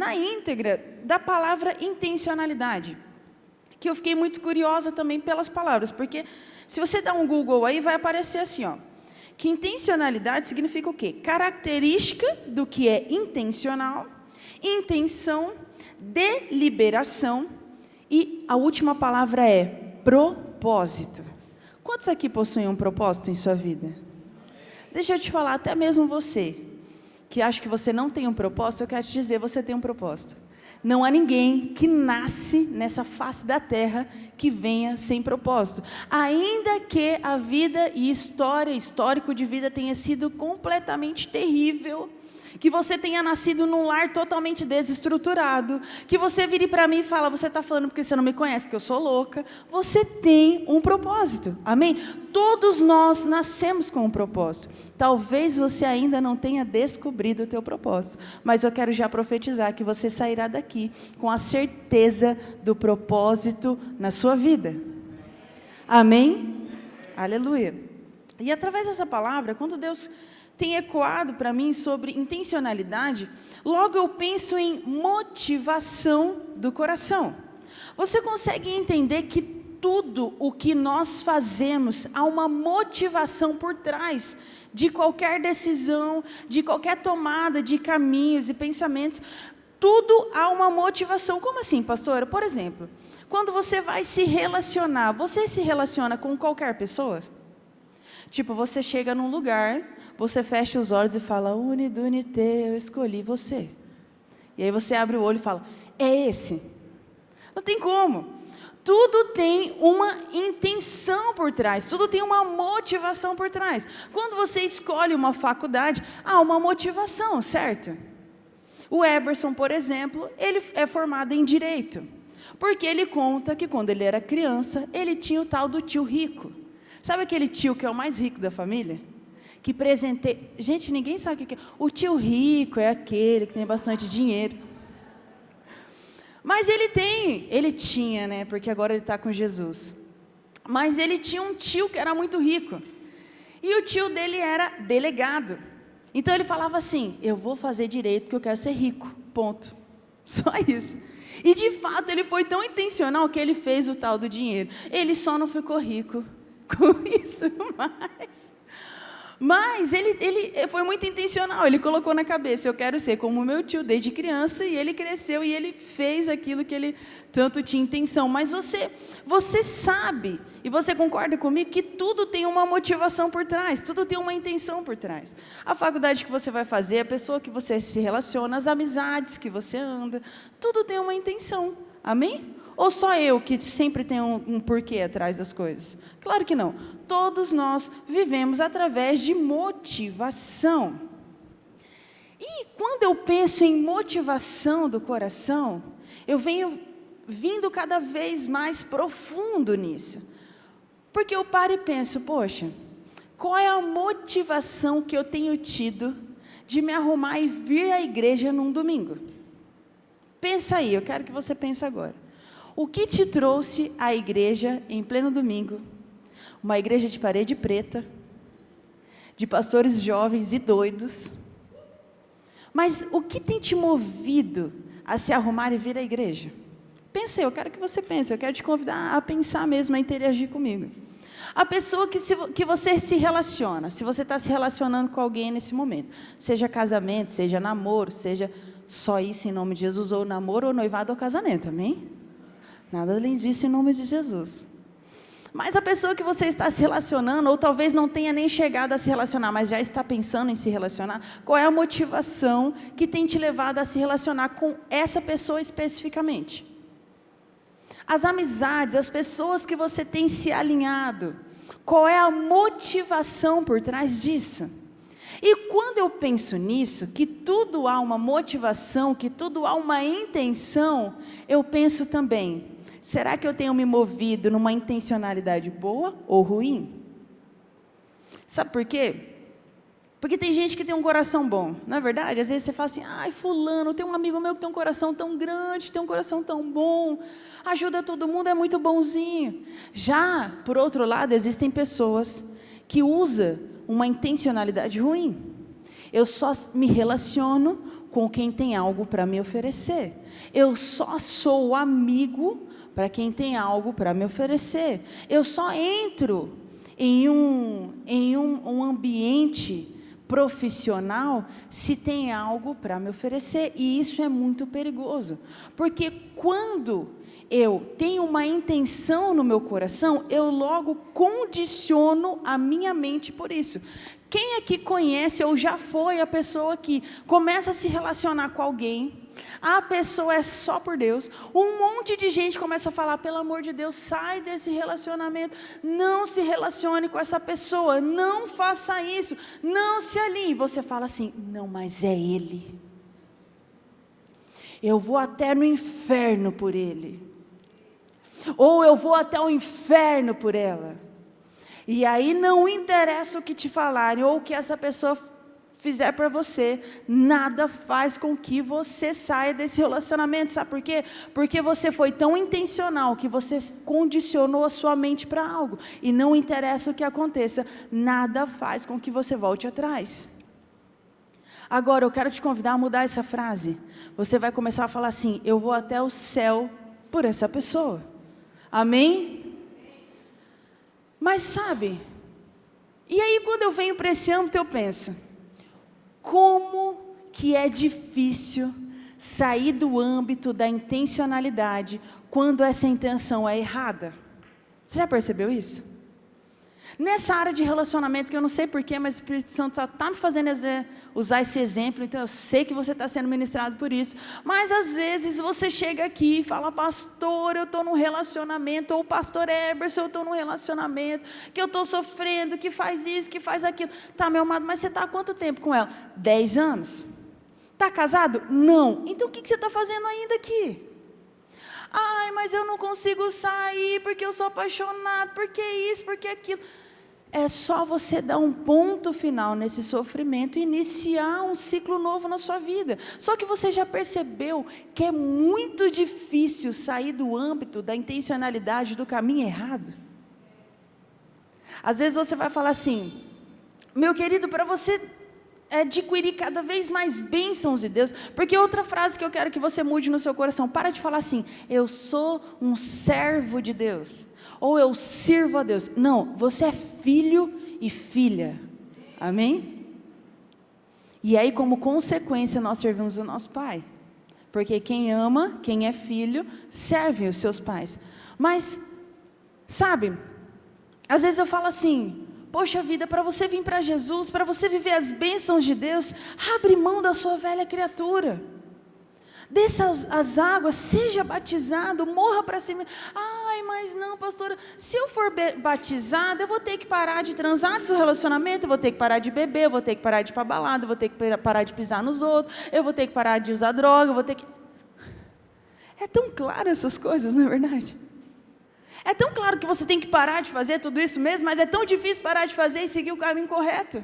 na íntegra da palavra intencionalidade, que eu fiquei muito curiosa também pelas palavras, porque se você dá um Google aí, vai aparecer assim, ó, que intencionalidade significa o quê? Característica do que é intencional, intenção, deliberação, e a última palavra é propósito. Quantos aqui possuem um propósito em sua vida? Deixa eu te falar, até mesmo você, que acha que você não tem um propósito, eu quero te dizer, você tem um propósito. Não há ninguém que nasce nessa face da terra que venha sem propósito. Ainda que a vida e histórico de vida tenha sido completamente terrível, que você tenha nascido num lar totalmente desestruturado, que você vire para mim e fala, você está falando porque você não me conhece, que eu sou louca. Você tem um propósito, amém? Todos nós nascemos com um propósito. Talvez você ainda não tenha descobrido o teu propósito, mas eu quero já profetizar que você sairá daqui com a certeza do propósito na sua vida. Amém? Aleluia. E através dessa palavra, quando Deus tem ecoado para mim sobre intencionalidade, logo eu penso em motivação do coração. Você consegue entender que tudo o que nós fazemos, há uma motivação por trás de qualquer decisão, de qualquer tomada de caminhos e pensamentos, tudo há uma motivação. Como assim, pastora? Por exemplo, quando você vai se relacionar, você se relaciona com qualquer pessoa? Tipo, você chega num lugar, você fecha os olhos e fala, Unidunite, eu escolhi você. E aí você abre o olho e fala, é esse. Não tem como. Tudo tem uma intenção por trás, tudo tem uma motivação por trás. Quando você escolhe uma faculdade, há uma motivação, certo? O Eberson, por exemplo, ele é formado em Direito, porque ele conta que quando ele era criança, ele tinha o tal do tio rico. Sabe aquele tio que é o mais rico da família? Que presenteia... Gente, ninguém sabe o que é. O tio rico é aquele que tem bastante dinheiro. Mas ele tinha, né? Porque agora ele está com Jesus. Mas ele tinha um tio que era muito rico. E o tio dele era delegado. Então ele falava assim, eu vou fazer direito porque eu quero ser rico, ponto. Só isso. E de fato ele foi tão intencional que ele fez o tal do dinheiro. Ele só não ficou rico com isso mas ele foi muito intencional, ele colocou na cabeça, eu quero ser como o meu tio desde criança, e ele cresceu e ele fez aquilo que ele tanto tinha intenção. Mas você sabe, e você concorda comigo, que tudo tem uma motivação por trás, tudo tem uma intenção por trás. A faculdade que você vai fazer, a pessoa que você se relaciona, as amizades que você anda, tudo tem uma intenção, amém? Ou só eu que sempre tenho um porquê atrás das coisas? Claro que não. Todos nós vivemos através de motivação. E quando eu penso em motivação do coração, eu venho vindo cada vez mais profundo nisso. Porque eu paro e penso, poxa, qual é a motivação que eu tenho tido de me arrumar e vir à igreja num domingo? Pensa aí, eu quero que você pense agora. O que te trouxe à igreja em pleno domingo? Uma igreja de parede preta, de pastores jovens e doidos. Mas o que tem te movido a se arrumar e vir à igreja? Pensa, eu quero que você pense, eu quero te convidar a pensar mesmo, a interagir comigo. A pessoa que você se relaciona, se você está se relacionando com alguém nesse momento, seja casamento, seja namoro, seja só isso em nome de Jesus, ou namoro, ou noivado, ou casamento, amém? Nada além disso em nome de Jesus. Mas a pessoa que você está se relacionando, ou talvez não tenha nem chegado a se relacionar, mas já está pensando em se relacionar, qual é a motivação que tem te levado a se relacionar com essa pessoa especificamente? As amizades, as pessoas que você tem se alinhado, qual é a motivação por trás disso? E quando eu penso nisso, que tudo há uma motivação, que tudo há uma intenção, eu penso também, será que eu tenho me movido numa intencionalidade boa ou ruim? Sabe por quê? Porque tem gente que tem um coração bom, não é verdade? Às vezes você fala assim, ai fulano, tem um amigo meu que tem um coração tão grande, tem um coração tão bom, ajuda todo mundo, é muito bonzinho. Já, por outro lado, existem pessoas que usam uma intencionalidade ruim. Eu só me relaciono com quem tem algo para me oferecer. Eu só sou amigo para quem tem algo para me oferecer. Eu só entro em um ambiente profissional se tem algo para me oferecer. E isso é muito perigoso, porque quando eu tenho uma intenção no meu coração, eu logo condiciono a minha mente por isso. Quem aqui conhece ou já foi a pessoa que começa a se relacionar com alguém, a pessoa é só por Deus, um monte de gente começa a falar, pelo amor de Deus, sai desse relacionamento, não se relacione com essa pessoa, não faça isso, não se alinhe. E você fala assim, não, mas é ele, eu vou até no inferno por ele, ou eu vou até o inferno por ela. E aí não interessa o que te falarem, ou o que essa pessoa fizer para você, nada faz com que você saia desse relacionamento. Sabe por quê? Porque você foi tão intencional, que você condicionou a sua mente para algo, e não interessa o que aconteça, nada faz com que você volte atrás. Agora eu quero te convidar a mudar essa frase. Você vai começar a falar assim, eu vou até o céu por essa pessoa. Amém? Mas sabe, e aí quando eu venho para esse âmbito eu penso, como que é difícil sair do âmbito da intencionalidade quando essa intenção é errada. Você já percebeu isso? Nessa área de relacionamento, que eu não sei porquê, mas o Espírito Santo está me fazendo usar esse exemplo, então eu sei que você está sendo ministrado por isso, mas às vezes você chega aqui e fala, pastor, eu estou num relacionamento, ou pastor Eberson, eu estou num relacionamento, que eu estou sofrendo, que faz isso, que faz aquilo. Tá, meu amado, mas você está há quanto tempo com ela? 10 anos? Está casado? Não. Então o que você está fazendo ainda aqui? Ai, mas eu não consigo sair, porque eu sou apaixonado, porque isso, porque aquilo. É só você dar um ponto final nesse sofrimento e iniciar um ciclo novo na sua vida. Só que você já percebeu que é muito difícil sair do âmbito da intencionalidade, do caminho errado? Às vezes você vai falar assim, meu querido, para você adquirir cada vez mais bênçãos de Deus, porque outra frase que eu quero que você mude no seu coração, para de falar assim, eu sou um servo de Deus, ou eu sirvo a Deus. Não, você é filho e filha. Amém? E aí, como consequência, nós servimos o nosso Pai. Porque quem ama, quem é filho, serve os seus pais. Mas, sabe, às vezes eu falo assim, poxa vida, para você vir para Jesus, para você viver as bênçãos de Deus, abre mão da sua velha criatura. Desça as águas, seja batizado, morra para si mesmo. Ai, mas não, pastora, se eu for batizado, eu vou ter que parar de transar do seu relacionamento, eu vou ter que parar de beber, eu vou ter que parar de ir para balada, eu vou ter que parar de pisar nos outros, eu vou ter que parar de usar droga, eu vou ter que... É tão claro essas coisas, não é verdade? É tão claro que você tem que parar de fazer tudo isso mesmo, mas é tão difícil parar de fazer e seguir o caminho correto.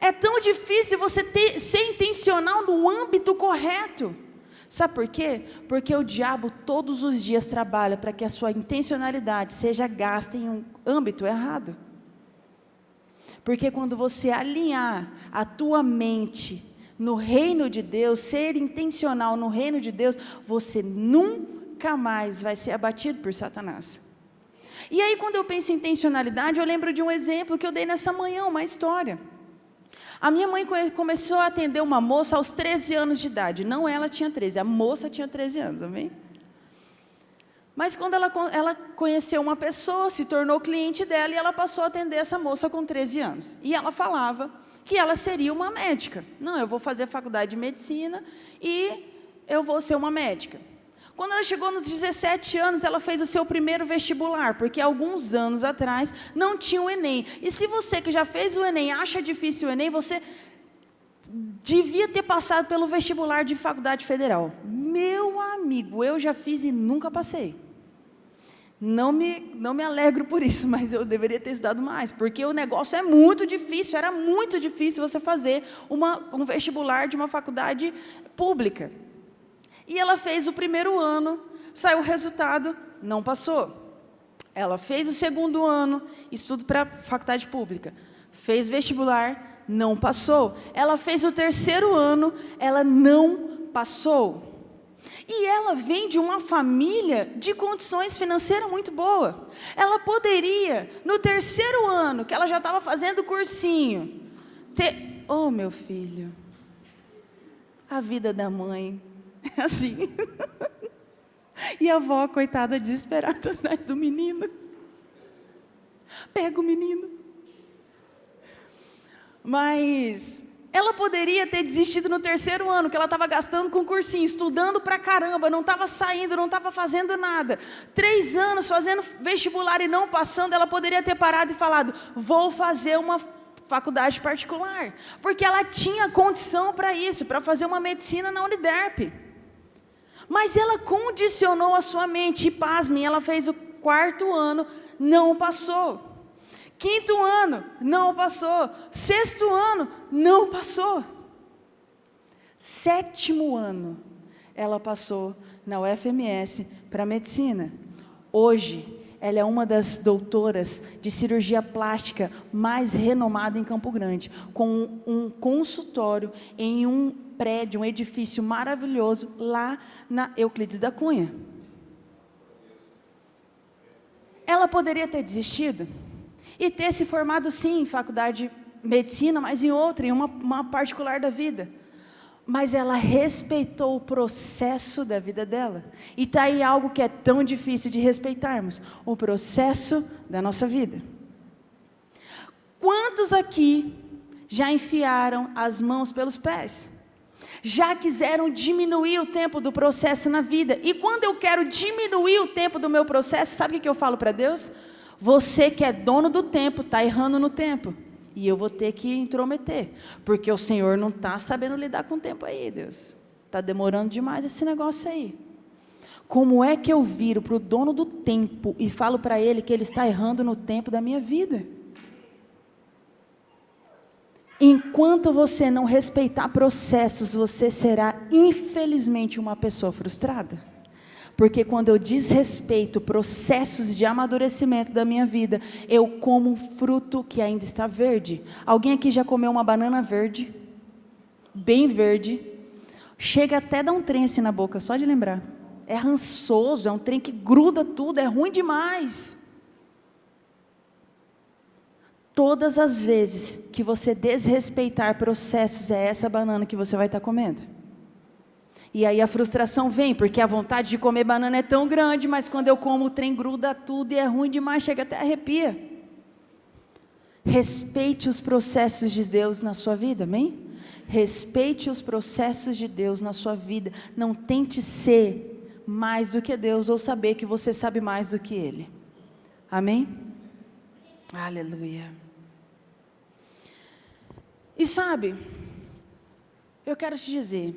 É tão difícil você ser intencional no âmbito correto. Sabe por quê? Porque o diabo todos os dias trabalha para que a sua intencionalidade seja gasta em um âmbito errado. Porque quando você alinhar a tua mente no reino de Deus, ser intencional no reino de Deus, você nunca mais vai ser abatido por Satanás. E aí quando eu penso em intencionalidade, eu lembro de um exemplo que eu dei nessa manhã, uma história. A minha mãe começou a atender uma moça aos 13 anos de idade. Não ela tinha 13, a moça tinha 13 anos, amém? Mas quando ela conheceu uma pessoa, se tornou cliente dela, e ela passou a atender essa moça com 13 anos. E ela falava que ela seria uma médica. Não, eu vou fazer faculdade de medicina e eu vou ser uma médica. Quando ela chegou nos 17 anos, ela fez o seu primeiro vestibular, porque alguns anos atrás não tinha o Enem. E se você que já fez o Enem acha difícil o Enem, você devia ter passado pelo vestibular de faculdade federal. Meu amigo, eu já fiz e nunca passei. Não me alegro por isso, mas eu deveria ter estudado mais, porque o negócio é muito difícil, era muito difícil você fazer um vestibular de uma faculdade pública. E ela fez o primeiro ano, saiu o resultado, não passou. Ela fez o segundo ano, estudo para faculdade pública. Fez vestibular, não passou. Ela fez o 3º ano, ela não passou. E ela vem de uma família de condições financeiras muito boa. Ela poderia, no 3º ano, que ela já estava fazendo cursinho, ter... Oh, meu filho, a vida da mãe é assim. E a avó, coitada, desesperada atrás do menino. Pega o menino. Mas ela poderia ter desistido no 3º ano, que ela estava gastando com cursinho, estudando pra caramba, não estava saindo, não estava fazendo nada. 3 anos fazendo vestibular e não passando, ela poderia ter parado e falado, vou fazer uma faculdade particular. Porque ela tinha condição para isso, para fazer uma medicina na Uniderp. Mas ela condicionou a sua mente, e pasmem, ela fez o 4º ano, não passou. 5º ano, não passou. 6º ano, não passou. 7º ano, ela passou na UFMS para medicina. Hoje, ela é uma das doutoras de cirurgia plástica mais renomada em Campo Grande, com um consultório em um prédio, um edifício maravilhoso, lá na Euclides da Cunha. Ela poderia ter desistido e ter se formado sim em faculdade de medicina, mas em outra, em uma particular da vida. Mas ela respeitou o processo da vida dela. E está aí algo que é tão difícil de respeitarmos, o processo da nossa vida. Quantos aqui já enfiaram as mãos pelos pés? Já quiseram diminuir o tempo do processo na vida? E quando eu quero diminuir o tempo do meu processo, sabe o que eu falo para Deus? Você que é dono do tempo, está errando no tempo. E eu vou ter que intrometer, porque o Senhor não está sabendo lidar com o tempo aí, Deus. Está demorando demais esse negócio aí. Como é que eu viro para o dono do tempo e falo para ele que ele está errando no tempo da minha vida? Enquanto você não respeitar processos, você será, infelizmente, uma pessoa frustrada. Porque quando eu desrespeito processos de amadurecimento da minha vida, eu como um fruto que ainda está verde. Alguém aqui já comeu uma banana verde? Bem verde. Chega até a dar um trem assim na boca, só de lembrar. É rançoso, é um trem que gruda tudo, é ruim demais. Todas as vezes que você desrespeitar processos, é essa banana que você vai estar comendo. E aí a frustração vem, porque a vontade de comer banana é tão grande, mas quando eu como o trem gruda tudo e é ruim demais, chega até arrepia. Respeite os processos de Deus na sua vida, amém? Respeite os processos de Deus na sua vida. Não tente ser mais do que Deus ou saber que você sabe mais do que Ele. Amém? Aleluia. E sabe, eu quero te dizer,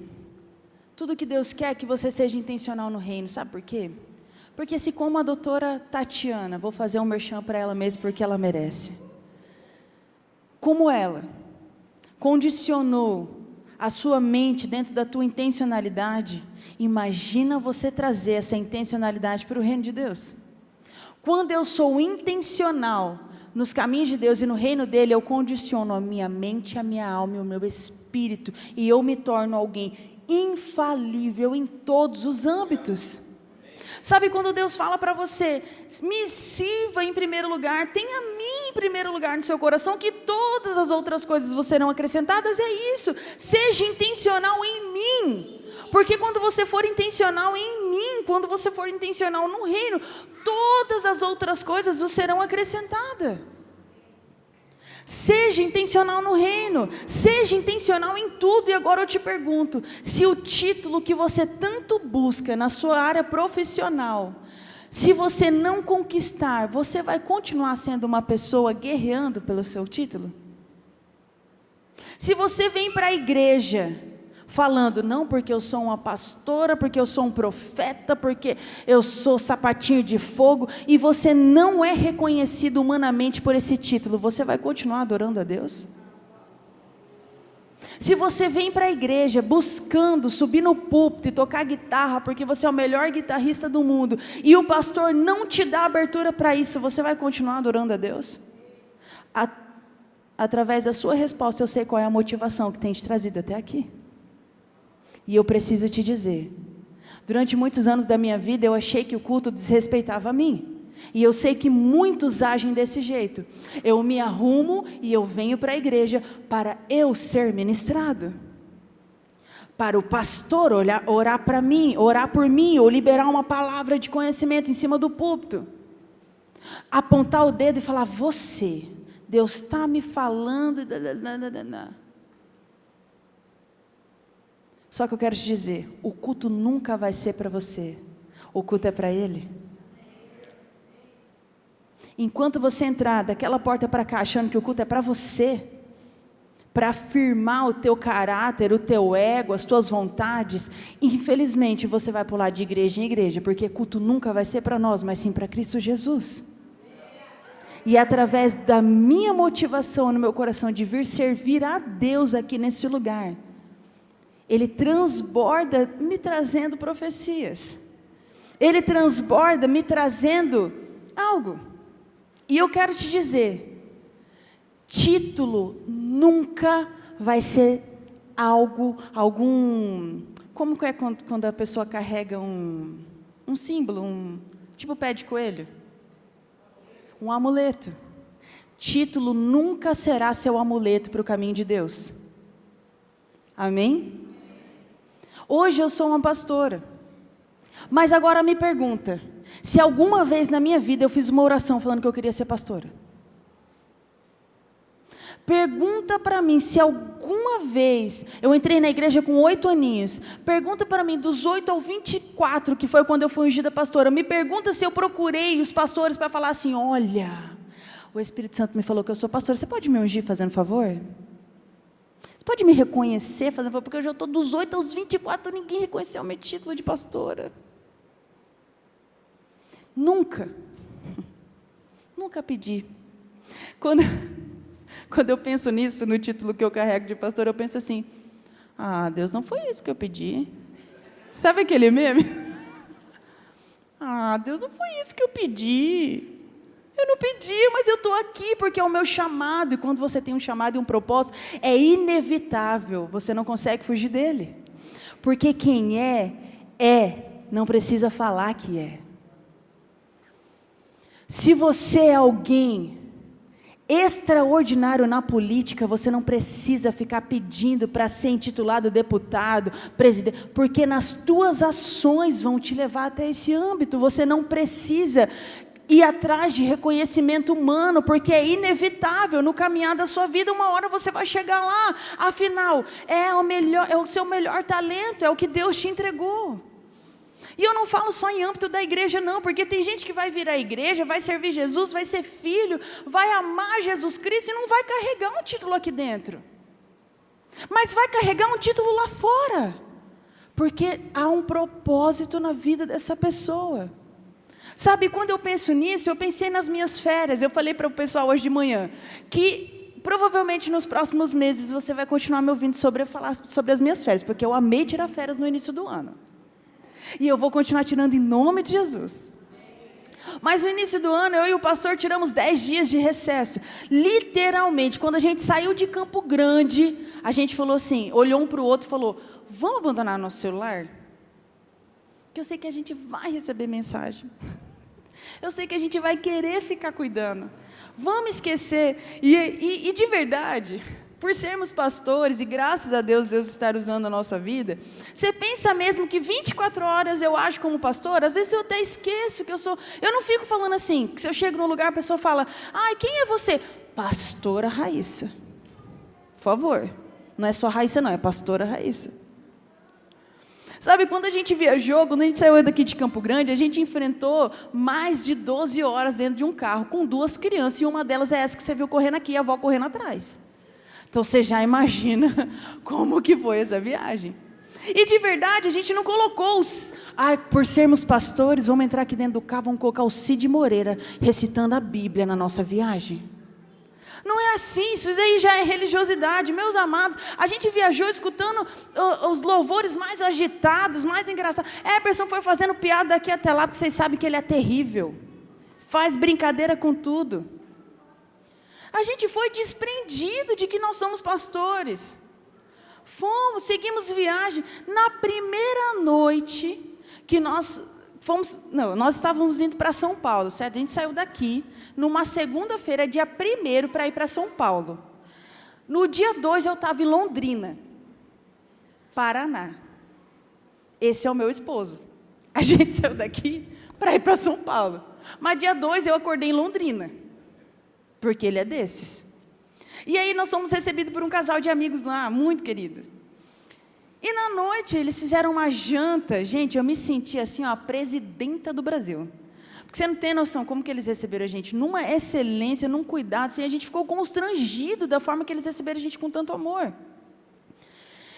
tudo que Deus quer é que você seja intencional no reino, sabe por quê? Porque se como a doutora Tatiana, vou fazer um merchan para ela mesmo porque ela merece. Como ela condicionou a sua mente dentro da tua intencionalidade, imagina você trazer essa intencionalidade para o reino de Deus. Quando eu sou intencional nos caminhos de Deus e no reino dele, eu condiciono a minha mente, a minha alma e o meu espírito, e eu me torno alguém infalível em todos os âmbitos. Sabe quando Deus fala para você, me sirva em primeiro lugar, tenha a mim em primeiro lugar no seu coração, que todas as outras coisas vos serão acrescentadas, é isso, seja intencional em mim, porque quando você for intencional em mim, quando você for intencional no reino, todas as outras coisas vos serão acrescentadas. Seja intencional no reino, seja intencional em tudo. E agora eu te pergunto, se o título que você tanto busca na sua área profissional, se você não conquistar, você vai continuar sendo uma pessoa guerreando pelo seu título? Se você vem para a igreja falando, não porque eu sou uma pastora, porque eu sou um profeta, porque eu sou sapatinho de fogo, e você não é reconhecido humanamente por esse título, você vai continuar adorando a Deus? Se você vem para a igreja buscando subir no púlpito e tocar guitarra, porque você é o melhor guitarrista do mundo, e o pastor não te dá abertura para isso, você vai continuar adorando a Deus? através da sua resposta, eu sei qual é a motivação que tem te trazido até aqui. E eu preciso te dizer, durante muitos anos da minha vida, eu achei que o culto desrespeitava a mim. E eu sei que muitos agem desse jeito. Eu me arrumo e eu venho para a igreja para eu ser ministrado. Para o pastor orar para mim, orar por mim, ou liberar uma palavra de conhecimento em cima do púlpito. Apontar o dedo e falar, você, Deus está me falando. Só que eu quero te dizer, o culto nunca vai ser para você. O culto é para Ele. Enquanto você entrar daquela porta para cá, achando que o culto é para você, para afirmar o teu caráter, o teu ego, as tuas vontades, infelizmente você vai pular de igreja em igreja, porque culto nunca vai ser para nós, mas sim para Cristo Jesus. E através da minha motivação no meu coração de vir servir a Deus aqui nesse lugar, Ele transborda me trazendo profecias. Ele transborda me trazendo algo. E eu quero te dizer, título nunca vai ser algum, como é quando a pessoa carrega um símbolo, tipo pé de coelho? Um amuleto. Título nunca será seu amuleto para o caminho de Deus. Amém? Hoje eu sou uma pastora, mas agora me pergunta, se alguma vez na minha vida eu fiz uma oração falando que eu queria ser pastora. Pergunta para mim se alguma vez, eu entrei na igreja com 8 aninhos, pergunta para mim dos 8 ao 24, que foi quando eu fui ungida pastora, me pergunta se eu procurei os pastores para falar assim, olha, o Espírito Santo me falou que eu sou pastora, você pode me ungir fazendo favor? Você pode me reconhecer fazendo favor? Porque eu já estou dos 8 aos 24, ninguém reconheceu o meu título de pastora. Nunca pedi. Quando eu penso nisso, no título que eu carrego de pastor, eu penso assim, Deus, não foi isso que eu pedi. Sabe aquele meme? Deus, não foi isso que eu pedi. Eu não pedi, mas eu estou aqui porque é o meu chamado. E quando você tem um chamado e um propósito, é inevitável, você não consegue fugir dele. Porque quem não precisa falar que é. Se você é alguém extraordinário na política, você não precisa ficar pedindo para ser intitulado deputado, presidente, porque nas tuas ações vão te levar até esse âmbito. Você não precisa ir atrás de reconhecimento humano, porque é inevitável no caminhar da sua vida, uma hora você vai chegar lá, afinal, é o seu melhor talento, é o que Deus te entregou. E eu não falo só em âmbito da igreja não, porque tem gente que vai vir à igreja, vai servir Jesus, vai ser filho, vai amar Jesus Cristo e não vai carregar um título aqui dentro. Mas vai carregar um título lá fora, porque há um propósito na vida dessa pessoa. Sabe, quando eu penso nisso, eu pensei nas minhas férias. Eu falei para o pessoal hoje de manhã, que provavelmente nos próximos meses você vai continuar me ouvindo falar sobre as minhas férias, porque eu amei tirar férias no início do ano. E eu vou continuar tirando em nome de Jesus. Mas no início do ano, eu e o pastor tiramos 10 dias de recesso. Literalmente, quando a gente saiu de Campo Grande, a gente falou assim, olhou um para o outro e falou, vamos abandonar nosso celular? Porque eu sei que a gente vai receber mensagem. Eu sei que a gente vai querer ficar cuidando. Vamos esquecer. E de verdade, por sermos pastores, e graças a Deus, Deus estar usando a nossa vida, você pensa mesmo que 24 horas eu ajo como pastor? Às vezes eu até esqueço que eu sou. Eu não fico falando assim, que se eu chego num lugar, a pessoa fala, quem é você? Pastora Raíssa. Por favor, não é só Raíssa não, é pastora Raíssa. Sabe, quando a gente viajou, quando a gente saiu daqui de Campo Grande, a gente enfrentou mais de 12 horas dentro de um carro, com 2 crianças, e uma delas é essa que você viu correndo aqui, e a avó correndo atrás. Então, você já imagina como que foi essa viagem. E de verdade, a gente não colocou por sermos pastores, vamos entrar aqui dentro do carro, vamos colocar o Cid Moreira recitando a Bíblia na nossa viagem. Não é assim, isso daí já é religiosidade. Meus amados, a gente viajou escutando os louvores mais agitados, mais engraçados. Eberson foi fazendo piada daqui até lá, porque vocês sabem que ele é terrível. Faz brincadeira com tudo. A gente foi desprendido de que nós somos pastores. Fomos, seguimos viagem. Na primeira noite que nós fomos, não, nós estávamos indo para São Paulo, certo? A gente saiu daqui numa segunda-feira, dia 1º, para ir para São Paulo. No dia 2 eu estava em Londrina, Paraná. Esse é o meu esposo. A gente saiu daqui para ir para São Paulo. Mas dia 2 eu acordei em Londrina, porque ele é desses. E aí nós fomos recebidos por um casal de amigos lá, muito querido. E na noite eles fizeram uma janta. Gente, eu me senti assim, ó, a presidenta do Brasil. Porque você não tem noção como que eles receberam a gente, numa excelência, num cuidado, assim, a gente ficou constrangido da forma que eles receberam a gente com tanto amor.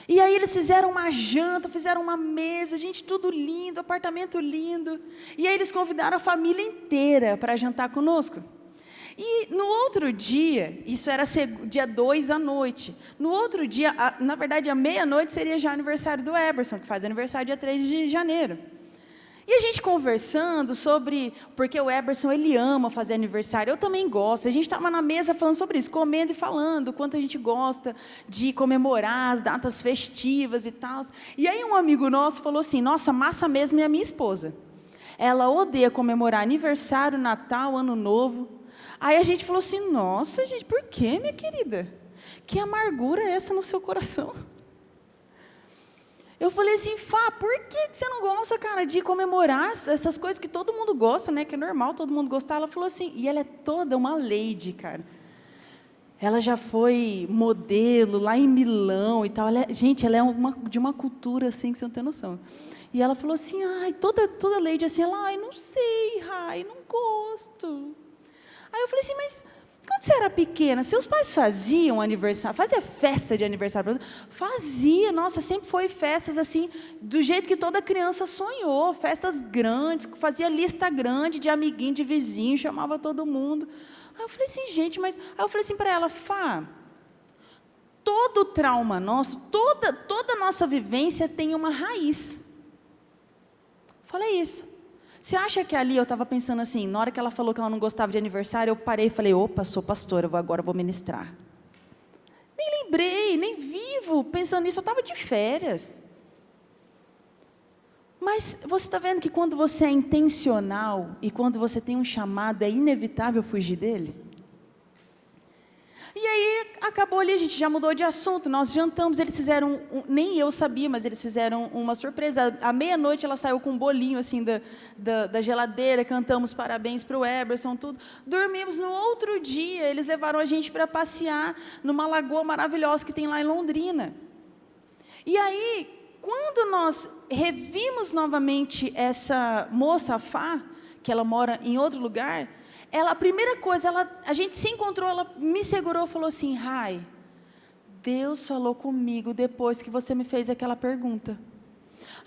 E aí eles fizeram uma janta, fizeram uma mesa, gente, tudo lindo, apartamento lindo. E aí eles convidaram a família inteira para jantar conosco. E no outro dia, isso era dia 2 à noite, no outro dia, na verdade, à meia-noite seria já aniversário do Eberson, que faz aniversário dia 3 de janeiro. E a gente conversando sobre, porque o Eberson, ele ama fazer aniversário, eu também gosto, a gente estava na mesa falando sobre isso, comendo e falando, o quanto a gente gosta de comemorar as datas festivas e tal. E aí um amigo nosso falou assim, nossa, massa mesmo é a minha esposa. Ela odeia comemorar aniversário, Natal, Ano Novo. Aí a gente falou assim, nossa, gente, por que, minha querida? Que amargura é essa no seu coração? Eu falei assim, Fá, por que você não gosta, cara, de comemorar essas coisas que todo mundo gosta, né? Que é normal todo mundo gostar. Ela falou assim, e ela é toda uma lady, cara. Ela já foi modelo lá em Milão e tal. Gente, ela é de uma cultura assim que você não tem noção. E ela falou assim, ai, toda lady assim, ela, ai, não sei, ai, não gosto. Aí eu falei assim, mas quando você era pequena, seus pais faziam aniversário, fazia festa de aniversário? Fazia, nossa, sempre foi festas assim, do jeito que toda criança sonhou, festas grandes, fazia lista grande de amiguinho, de vizinho, chamava todo mundo. Aí eu falei assim, gente, mas... Aí eu falei assim para ela, Fá, todo trauma nosso, toda nossa vivência tem uma raiz. Falei isso. Você acha que ali eu estava pensando assim, na hora que ela falou que ela não gostava de aniversário, eu parei e falei, opa, sou pastora, agora eu vou ministrar. Nem lembrei, nem vivo pensando nisso, eu estava de férias. Mas você está vendo que quando você é intencional e quando você tem um chamado, é inevitável fugir dele? E aí, acabou ali, a gente já mudou de assunto, nós jantamos, eles fizeram, nem eu sabia, mas eles fizeram uma surpresa. À meia-noite, ela saiu com um bolinho, assim, da geladeira, cantamos parabéns para o Eberson, tudo. Dormimos. No outro dia, eles levaram a gente para passear numa lagoa maravilhosa que tem lá em Londrina. E aí, quando nós revimos novamente essa moça, a Fá, que ela mora em outro lugar... a primeira coisa, a gente se encontrou, ela me segurou e falou assim, Rai, Deus falou comigo depois que você me fez aquela pergunta.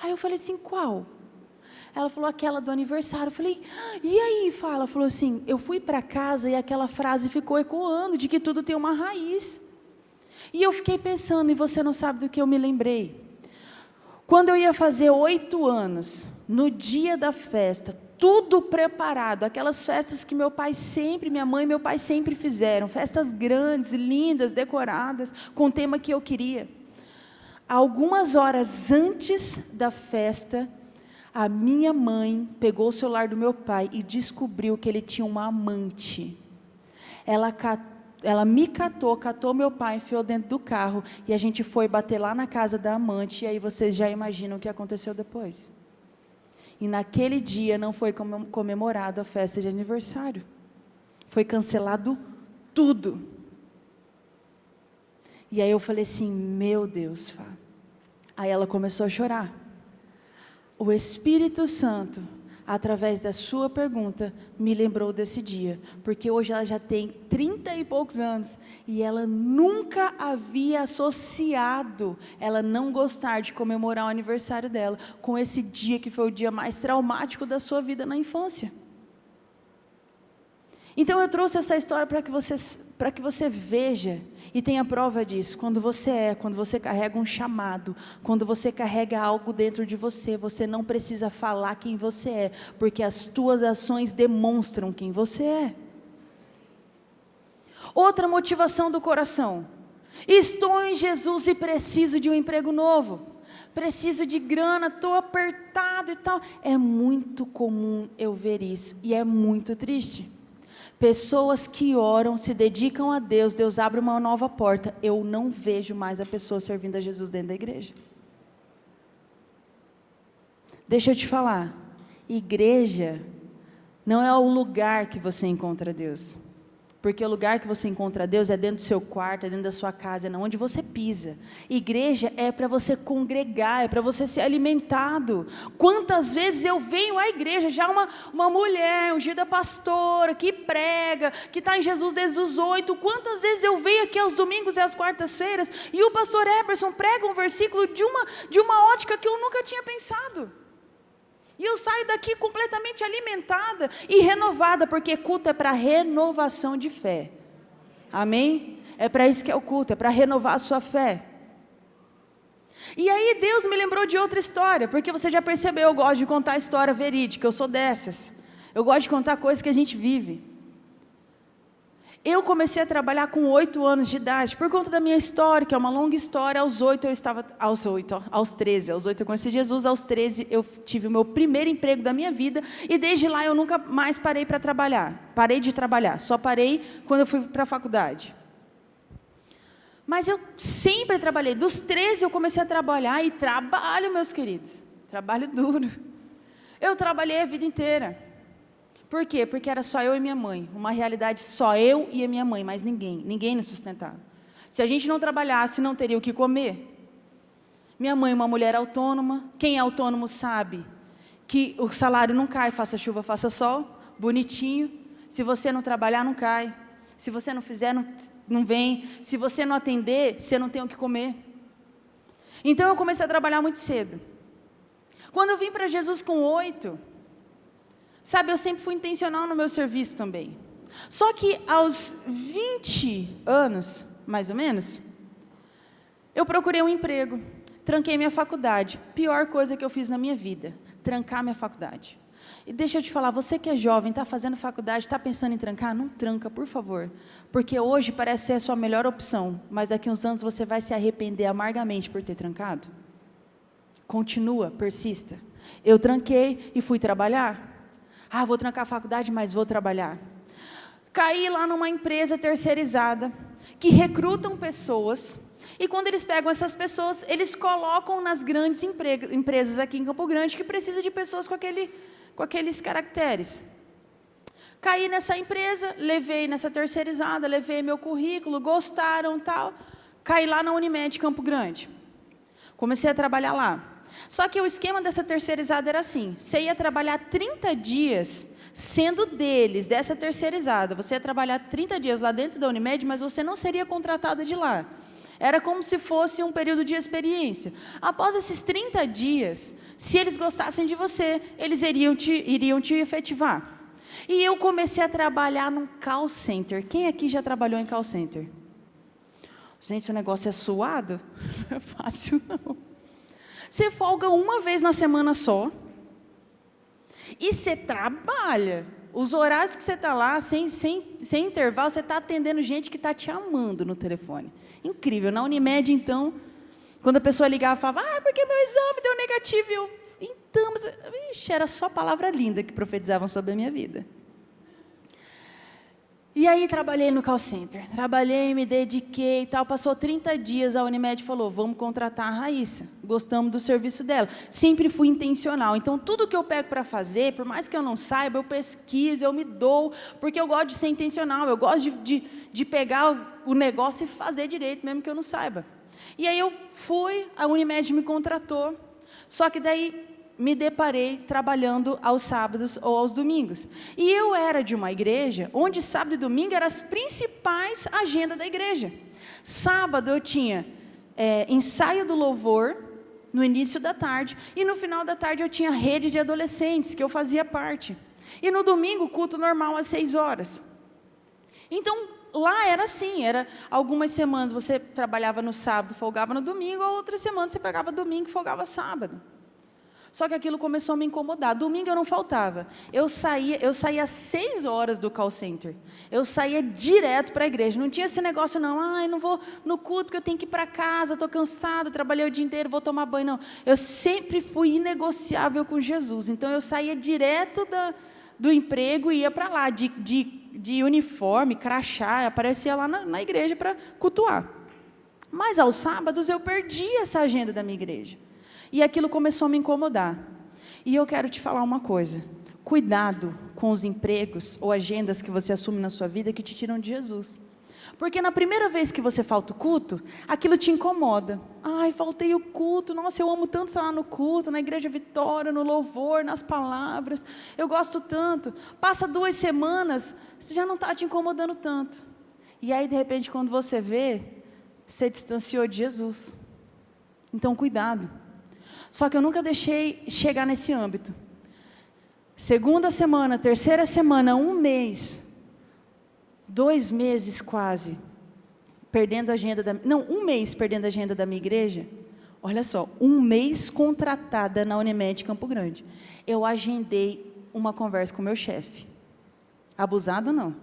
Aí eu falei assim, qual? Ela falou, aquela do aniversário. Eu falei, e aí, Fá? Ela falou assim, eu fui para casa e aquela frase ficou ecoando, de que tudo tem uma raiz. E eu fiquei pensando, e você não sabe do que eu me lembrei. Quando eu ia fazer 8 anos, no dia da festa, tudo preparado, aquelas festas que minha mãe e meu pai sempre fizeram, festas grandes, lindas, decoradas, com o tema que eu queria. Algumas horas antes da festa, a minha mãe pegou o celular do meu pai e descobriu que ele tinha uma amante. Ela me catou meu pai, enfiou dentro do carro, e a gente foi bater lá na casa da amante, e aí vocês já imaginam o que aconteceu depois. E naquele dia não foi comemorado a festa de aniversário. Foi cancelado tudo. E aí eu falei assim, meu Deus, Fá. Aí ela começou a chorar. O Espírito Santo, através da sua pergunta, me lembrou desse dia. Porque hoje ela já tem 30 e poucos anos. E ela nunca havia associado ela não gostar de comemorar o aniversário dela com esse dia que foi o dia mais traumático da sua vida na infância. Então eu trouxe essa história para que você veja e tenha prova disso. Quando você carrega um chamado, quando você carrega algo dentro de você, você não precisa falar quem você é, porque as tuas ações demonstram quem você é. Outra motivação do coração: estou em Jesus e preciso de um emprego novo, preciso de grana, estou apertado e tal. É muito comum eu ver isso, e é muito triste. Pessoas que oram, se dedicam a Deus, Deus abre uma nova porta, eu não vejo mais a pessoa servindo a Jesus dentro da igreja. Deixa eu te falar, igreja não é o lugar que você encontra Deus, porque o lugar que você encontra Deus é dentro do seu quarto, é dentro da sua casa, é onde você pisa. Igreja é para você congregar, é para você ser alimentado. Quantas vezes eu venho à igreja, já uma mulher, ungida pastora, que prega, que está em Jesus desde os 8, quantas vezes eu venho aqui aos domingos e às quartas-feiras, e o pastor Eberson prega um versículo de uma ótica que eu nunca tinha pensado. E eu saio daqui completamente alimentada e renovada, porque culto é para renovação de fé. Amém? É para isso que é o culto, é para renovar a sua fé. E aí Deus me lembrou de outra história, porque você já percebeu, eu gosto de contar história verídica, eu sou dessas. Eu gosto de contar coisas que a gente vive. Eu comecei a trabalhar com 8 anos de idade, por conta da minha história, que é uma longa história. Aos 13 eu conheci Jesus, aos 13 eu tive o meu primeiro emprego da minha vida, e desde lá eu nunca mais parei para trabalhar, parei de trabalhar, só parei quando eu fui para a faculdade. Mas eu sempre trabalhei, dos 13 eu comecei a trabalhar, e trabalho, meus queridos, trabalho duro. Eu trabalhei a vida inteira. Por quê? Porque era só eu e minha mãe, uma realidade só eu e a minha mãe, mas ninguém nos sustentava. Se a gente não trabalhasse, não teria o que comer. Minha mãe é uma mulher autônoma, quem é autônomo sabe que o salário não cai, faça chuva, faça sol, bonitinho. Se você não trabalhar, não cai. Se você não fizer, não vem. Se você não atender, você não tem o que comer. Então eu comecei a trabalhar muito cedo. Quando eu vim para Jesus com 8, sabe, eu sempre fui intencional no meu serviço também. Só que aos 20 anos, mais ou menos, eu procurei um emprego, tranquei minha faculdade. Pior coisa que eu fiz na minha vida, trancar minha faculdade. E deixa eu te falar, você que é jovem, está fazendo faculdade, está pensando em trancar, não tranca, por favor. Porque hoje parece ser a sua melhor opção, mas daqui a uns anos você vai se arrepender amargamente por ter trancado. Continua, persista. Eu tranquei e fui trabalhar. Vou trancar a faculdade, mas vou trabalhar. Caí lá numa empresa terceirizada, que recrutam pessoas, e quando eles pegam essas pessoas, eles colocam nas grandes empresas aqui em Campo Grande, que precisa de pessoas com aqueles caracteres. Caí nessa empresa, levei nessa terceirizada, levei meu currículo, gostaram, tal. Caí lá na Unimed Campo Grande. Comecei a trabalhar lá. Só que o esquema dessa terceirizada era assim: você ia trabalhar 30 dias sendo deles, dessa terceirizada. Você ia trabalhar 30 dias lá dentro da Unimed, mas você não seria contratada de lá. Era como se fosse um período de experiência. Após esses 30 dias, se eles gostassem de você, eles iriam te efetivar. E eu comecei a trabalhar num call center. Quem aqui já trabalhou em call center? Gente, o negócio é suado? Não é fácil, não. Você folga uma vez na semana só, e você trabalha. Os horários que você está lá, sem intervalo, você está atendendo gente que está te amando no telefone. Incrível. Na Unimed, então, quando a pessoa ligava, falava, porque meu exame deu negativo. E eu, então, era só palavra linda que profetizavam sobre a minha vida. E aí trabalhei no call center, trabalhei, me dediquei e tal, passou 30 dias, a Unimed falou, vamos contratar a Raíssa, gostamos do serviço dela. Sempre fui intencional, então tudo que eu pego para fazer, por mais que eu não saiba, eu pesquiso, eu me dou, porque eu gosto de ser intencional, eu gosto de pegar o negócio e fazer direito, mesmo que eu não saiba. E aí eu fui, a Unimed me contratou, só que daí me deparei trabalhando aos sábados ou aos domingos. E eu era de uma igreja onde sábado e domingo eram as principais agendas da igreja. Sábado eu tinha ensaio do louvor no início da tarde, e no final da tarde eu tinha rede de adolescentes, que eu fazia parte. E no domingo, culto normal às 6 horas. Então, lá era assim, algumas semanas você trabalhava no sábado, folgava no domingo, ou outras semanas você pegava domingo e folgava sábado. Só que aquilo começou a me incomodar. Domingo eu não faltava. Eu saía às 6 horas do call center. Eu saía direto para a igreja. Não tinha esse negócio, não. Eu não vou no culto porque eu tenho que ir para casa, estou cansada, trabalhei o dia inteiro, vou tomar banho. Não. Eu sempre fui inegociável com Jesus. Então, eu saía direto do emprego e ia para lá, de uniforme, crachá, aparecia lá na igreja para cultuar. Mas, aos sábados, eu perdi essa agenda da minha igreja. E aquilo começou a me incomodar. E eu quero te falar uma coisa. Cuidado com os empregos ou agendas que você assume na sua vida que te tiram de Jesus. Porque na primeira vez que você falta o culto, aquilo te incomoda. Faltei o culto. Nossa, eu amo tanto estar lá no culto, na Igreja Vitória, no louvor, nas palavras. Eu gosto tanto. Passa 2 semanas, você já não está te incomodando tanto. E aí, de repente, quando você vê, você distanciou de Jesus. Então, cuidado. Só que eu nunca deixei chegar nesse âmbito. 2ª semana, 3ª semana, 1 mês, 2 meses quase, perdendo a agenda não, 1 mês perdendo a agenda da minha igreja. Olha só, 1 mês contratada na Unimed Campo Grande. Eu agendei uma conversa com o meu chefe. Abusado não.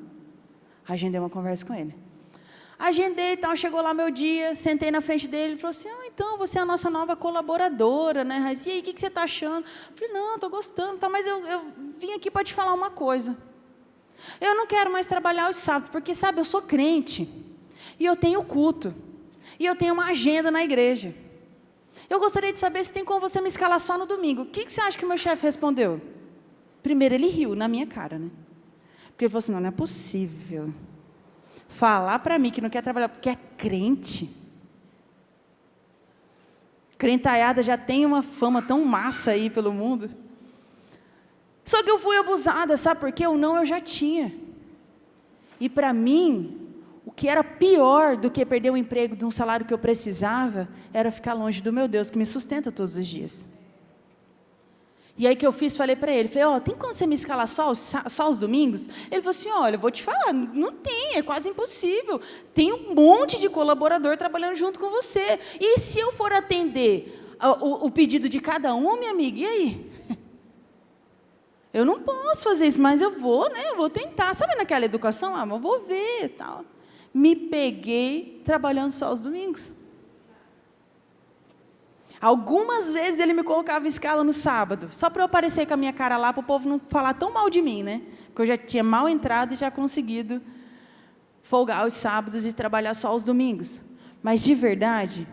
Agendei uma conversa com ele. Agendei, então, chegou lá meu dia, sentei na frente dele, ele falou assim, então, você é a nossa nova colaboradora, né, Raíssa? E aí, o que você está achando? Eu falei, não, estou gostando, tá, mas eu vim aqui para te falar uma coisa. Eu não quero mais trabalhar os sábados, porque, sabe, eu sou crente, e eu tenho culto, e eu tenho uma agenda na igreja. Eu gostaria de saber se tem como você me escalar só no domingo. O que você acha que o meu chefe respondeu? Primeiro, ele riu na minha cara, né? Porque ele falou assim, não é possível falar para mim que não quer trabalhar porque é crente. Crentaiada já tem uma fama tão massa aí pelo mundo. Só que eu fui abusada, sabe por quê? O não eu já tinha. E para mim, o que era pior do que perder o emprego de um salário que eu precisava, era ficar longe do meu Deus, que me sustenta todos os dias. E aí que eu fiz, falei para ele, tem como você me escalar só os domingos? Ele falou assim, olha, eu vou te falar, não tem, é quase impossível. Tem um monte de colaborador trabalhando junto com você. E se eu for atender o pedido de cada um, minha amiga, e aí? Eu não posso fazer isso, mas eu vou, né? Eu vou tentar. Sabe naquela educação? Mas eu vou ver, tal. Me peguei trabalhando só os domingos. Algumas vezes ele me colocava em escala no sábado, só para eu aparecer com a minha cara lá, para o povo não falar tão mal de mim, né? Porque eu já tinha mal entrado e já conseguido folgar os sábados e trabalhar só os domingos. Mas, de verdade,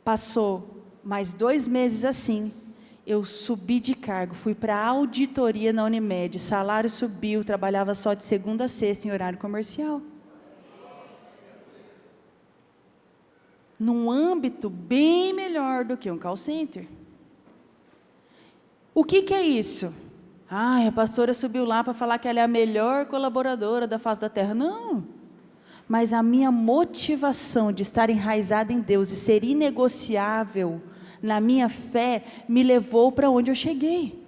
passou mais 2 meses assim, eu subi de cargo, fui para a auditoria na Unimed, salário subiu, trabalhava só de segunda a sexta em horário comercial. Num âmbito bem melhor do que um call center. O que é isso? A pastora subiu lá para falar que ela é a melhor colaboradora da face da terra. Não, mas a minha motivação de estar enraizada em Deus e ser inegociável na minha fé, me levou para onde eu cheguei.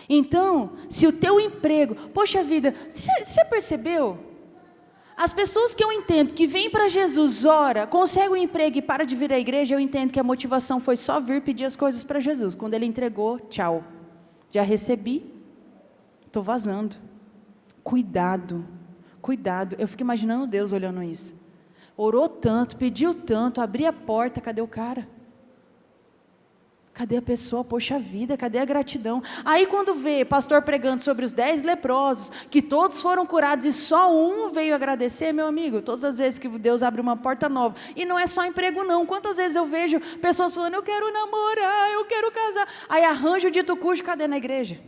Então, se o teu emprego, poxa vida, você já percebeu? As pessoas que eu entendo que vêm para Jesus, ora, conseguem um emprego e param de vir à igreja, eu entendo que a motivação foi só vir pedir as coisas para Jesus. Quando ele entregou, tchau. Já recebi, estou vazando. Cuidado, cuidado. Eu fico imaginando Deus olhando isso. Orou tanto, pediu tanto, abri a porta, cadê o cara? Cadê a pessoa? Poxa vida, cadê a gratidão? Aí quando vê pastor pregando sobre os 10 leprosos, que todos foram curados e só um veio agradecer, meu amigo, todas as vezes que Deus abre uma porta nova, e não é só emprego não, quantas vezes eu vejo pessoas falando, eu quero namorar, eu quero casar, aí arranja o dito cujo, cadê na igreja?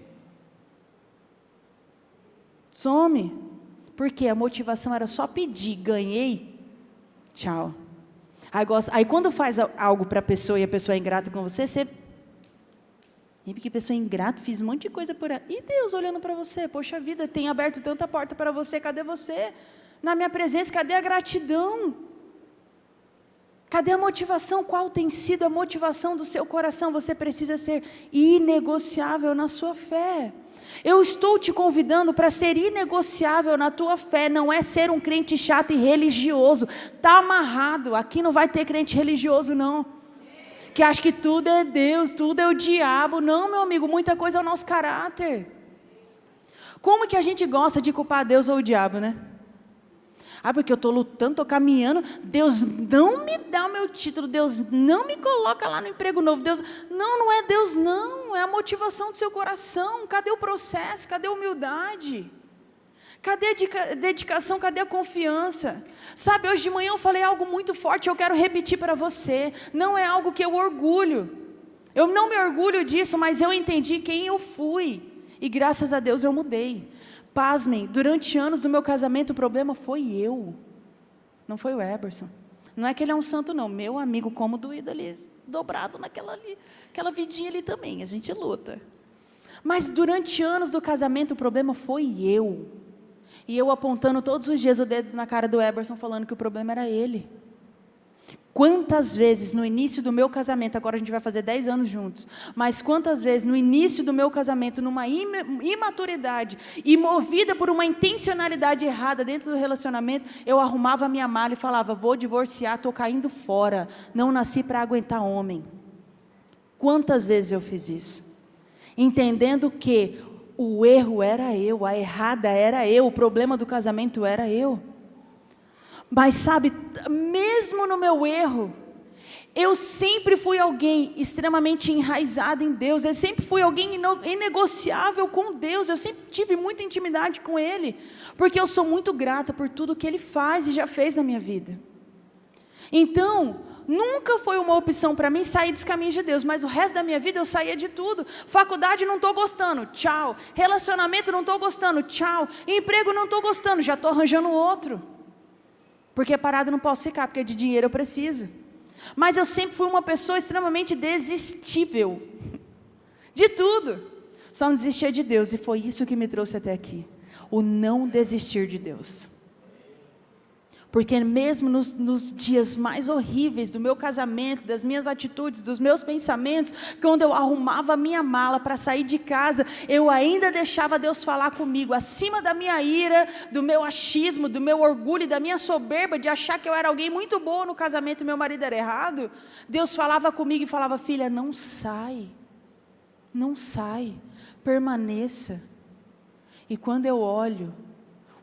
Some, porque a motivação era só pedir, ganhei, tchau. Aí quando faz algo para a pessoa e a pessoa é ingrata com você, e porque a pessoa é ingrata, fiz um monte de coisa por ela. E Deus olhando para você, poxa vida, tem aberto tanta porta para você, cadê você? Na minha presença, cadê a gratidão? Cadê a motivação? Qual tem sido a motivação do seu coração? Você precisa ser inegociável na sua fé. Eu estou te convidando para ser inegociável na tua fé, não é ser um crente chato e religioso, está amarrado, aqui não vai ter crente religioso não, que acha que tudo é Deus, tudo é o diabo. Não, meu amigo, muita coisa é o nosso caráter. Como que a gente gosta de culpar Deus ou o diabo, né? Porque eu estou lutando, estou caminhando, Deus não me dá o meu título, Deus não me coloca lá no emprego novo, Deus, não é Deus não, é a motivação do seu coração. Cadê o processo, cadê a humildade? Cadê a dedicação, cadê a confiança? Sabe, hoje de manhã eu falei algo muito forte, eu quero repetir para você, não é algo que eu orgulho, eu não me orgulho disso, mas eu entendi quem eu fui, e graças a Deus eu mudei. Pasmem, durante anos do meu casamento o problema foi eu, não foi o Eberson. Não é que ele é um santo não, meu amigo, como doído ali, dobrado aquela vidinha ali também, a gente luta. Mas durante anos do casamento o problema foi eu. E eu apontando todos os dias o dedo na cara do Eberson, falando que o problema era ele. Quantas vezes no início do meu casamento, agora a gente vai fazer 10 anos juntos, mas quantas vezes no início do meu casamento, numa imaturidade e movida por uma intencionalidade errada dentro do relacionamento, eu arrumava a minha mala e falava, vou divorciar, estou caindo fora, não nasci para aguentar homem. Quantas vezes eu fiz isso? Entendendo que o erro era eu, a errada era eu, o problema do casamento era eu. Mas sabe, mesmo no meu erro, eu sempre fui alguém extremamente enraizado em Deus, eu sempre fui alguém inegociável com Deus, eu sempre tive muita intimidade com Ele, porque eu sou muito grata por tudo que Ele faz e já fez na minha vida. Então, nunca foi uma opção para mim sair dos caminhos de Deus, mas o resto da minha vida eu saía de tudo. Faculdade não estou gostando, tchau. Relacionamento não estou gostando, tchau. Emprego não estou gostando, já estou arranjando outro. Porque parado não posso ficar, porque de dinheiro eu preciso. Mas eu sempre fui uma pessoa extremamente desistível. De tudo. Só não desistia de Deus, e foi isso que me trouxe até aqui. O não desistir de Deus. Porque mesmo nos dias mais horríveis do meu casamento, das minhas atitudes, dos meus pensamentos, quando eu arrumava a minha mala para sair de casa, eu ainda deixava Deus falar comigo, acima da minha ira, do meu achismo, do meu orgulho e da minha soberba, de achar que eu era alguém muito boa no casamento e meu marido era errado. Deus falava comigo e falava, filha, não sai, permaneça. E quando eu olho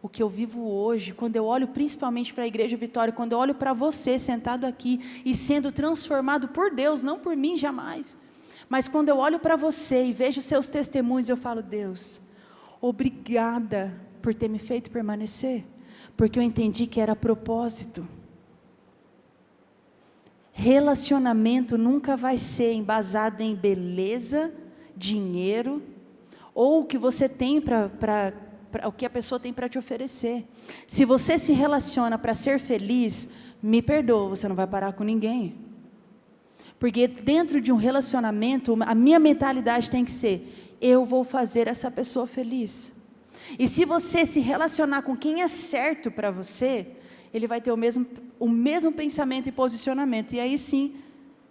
o que eu vivo hoje, quando eu olho principalmente para a Igreja Vitória, quando eu olho para você sentado aqui e sendo transformado por Deus, não por mim jamais, mas quando eu olho para você e vejo seus testemunhos, eu falo, Deus, obrigada por ter me feito permanecer, porque eu entendi que era propósito. Relacionamento nunca vai ser embasado em beleza, dinheiro, ou o que você tem o que a pessoa tem para te oferecer. Se você se relaciona para ser feliz, me perdoa, você não vai parar com ninguém. Porque dentro de um relacionamento, a minha mentalidade tem que ser, eu vou fazer essa pessoa feliz. E se você se relacionar com quem é certo para você, ele vai ter o mesmo pensamento e posicionamento. E aí sim,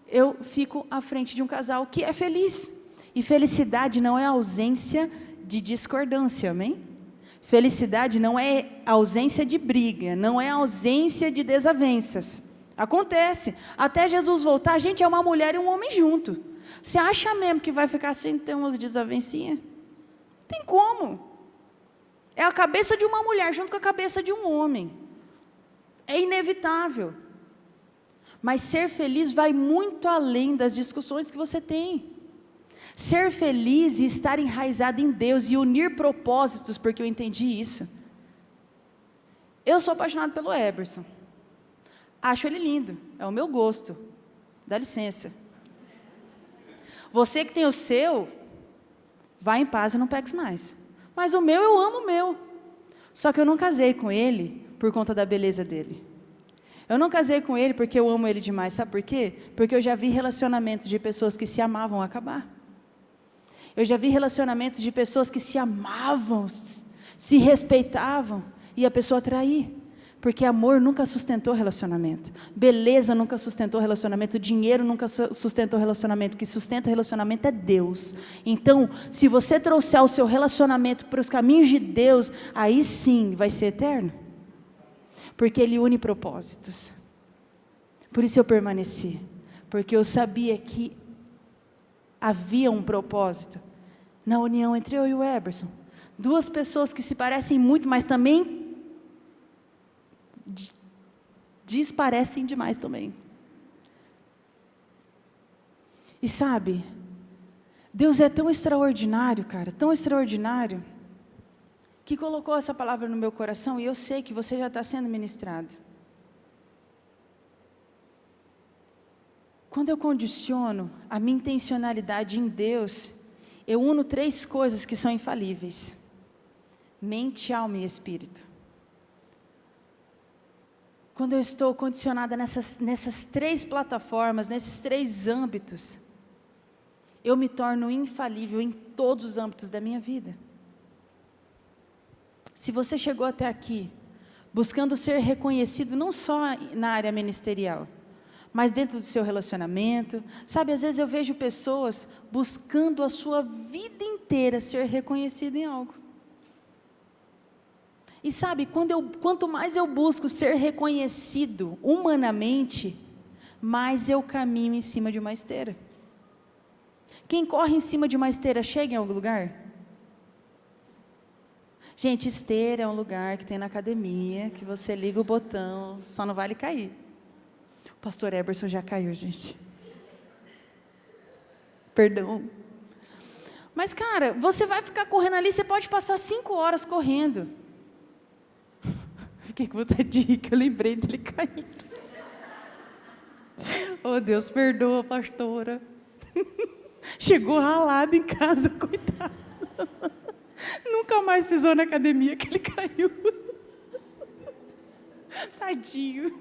eu fico à frente de um casal que é feliz. E felicidade não é ausência de discordância, amém? Felicidade não é ausência de briga, não é ausência de desavenças. Acontece. Até Jesus voltar, a gente é uma mulher e um homem junto. Você acha mesmo que vai ficar sem ter umas desavencinhas? Não tem como. É a cabeça de uma mulher junto com a cabeça de um homem. É inevitável. Mas ser feliz vai muito além das discussões que você tem. Ser feliz e estar enraizado em Deus e unir propósitos, porque eu entendi isso. Eu sou apaixonado pelo Eberson. Acho ele lindo, é o meu gosto. Dá licença. Você que tem o seu, vá em paz e não peques mais. Mas o meu, eu amo o meu. Só que eu não casei com ele por conta da beleza dele. Eu não casei com ele porque eu amo ele demais. Sabe por quê? Porque eu já vi relacionamentos de pessoas que se amavam acabar. Eu já vi relacionamentos de pessoas que se amavam, se respeitavam, e a pessoa trair. Porque amor nunca sustentou relacionamento. Beleza nunca sustentou relacionamento. Dinheiro nunca sustentou relacionamento. O que sustenta relacionamento é Deus. Então, se você trouxer o seu relacionamento para os caminhos de Deus, aí sim vai ser eterno. Porque Ele une propósitos. Por isso eu permaneci. porque eu sabia que havia um propósito na união entre eu e o Eberson. Duas pessoas que se parecem muito, mas também desparecem demais também. E sabe, Deus é tão extraordinário, cara, tão extraordinário, que colocou essa palavra no meu coração, e eu sei que você já está sendo ministrado. Quando eu condiciono a minha intencionalidade em Deus, eu uno 3 coisas que são infalíveis: mente, alma e espírito. Quando eu estou condicionada nessas 3 plataformas, nesses 3 âmbitos, eu me torno infalível em todos os âmbitos da minha vida. Se você chegou até aqui, buscando ser reconhecido não só na área ministerial, mas dentro do seu relacionamento, sabe, às vezes eu vejo pessoas buscando a sua vida inteira ser reconhecido em algo. E sabe, quanto mais eu busco ser reconhecido humanamente, mais eu caminho em cima de uma esteira. Quem corre em cima de uma esteira chega em algum lugar? Gente, esteira é um lugar que tem na academia, que você liga o botão, só não vale cair. O pastor Eberson já caiu, gente. Perdão. Mas, cara, você vai ficar correndo ali, você pode passar 5 horas correndo. Fiquei com vontade de rir, que eu lembrei dele caindo. Oh, Deus, perdoa, pastora. Chegou ralado em casa, coitado. Nunca mais pisou na academia que ele caiu. Tadinho.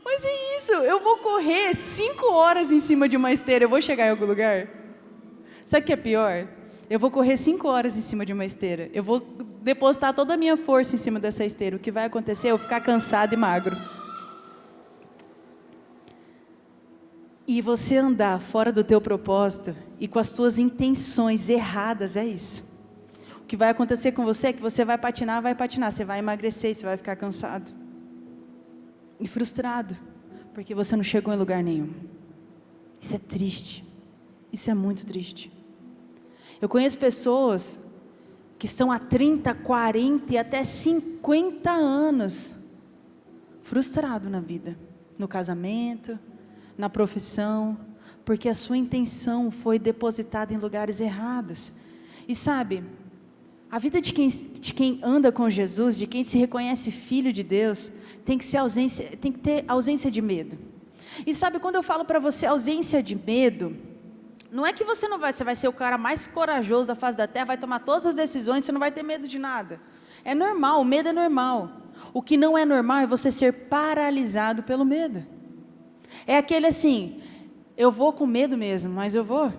Mas é isso, eu vou correr 5 horas em cima de uma esteira, eu vou chegar em algum lugar? Sabe o que é pior? Eu vou correr 5 horas em cima de uma esteira, eu vou depositar toda a minha força em cima dessa esteira. O que vai acontecer é eu ficar cansado e magro. E você andar fora do teu propósito e com as tuas intenções erradas, é isso. O que vai acontecer com você é que você vai patinar, você vai emagrecer e você vai ficar cansado. E frustrado, porque você não chegou em lugar nenhum. Isso é triste, isso é muito triste. Eu conheço pessoas que estão há 30, 40 e até 50 anos frustrado na vida, no casamento, na profissão, porque a sua intenção foi depositada em lugares errados. E sabe, a vida de quem anda com Jesus, de quem se reconhece filho de Deus, tem que ter ausência de medo. E sabe, quando eu falo para você ausência de medo, não é que você vai ser o cara mais corajoso da face da terra, vai tomar todas as decisões, você não vai ter medo de nada. É normal, o medo é normal. O que não é normal é você ser paralisado pelo medo. É aquele assim, eu vou com medo mesmo, mas eu vou.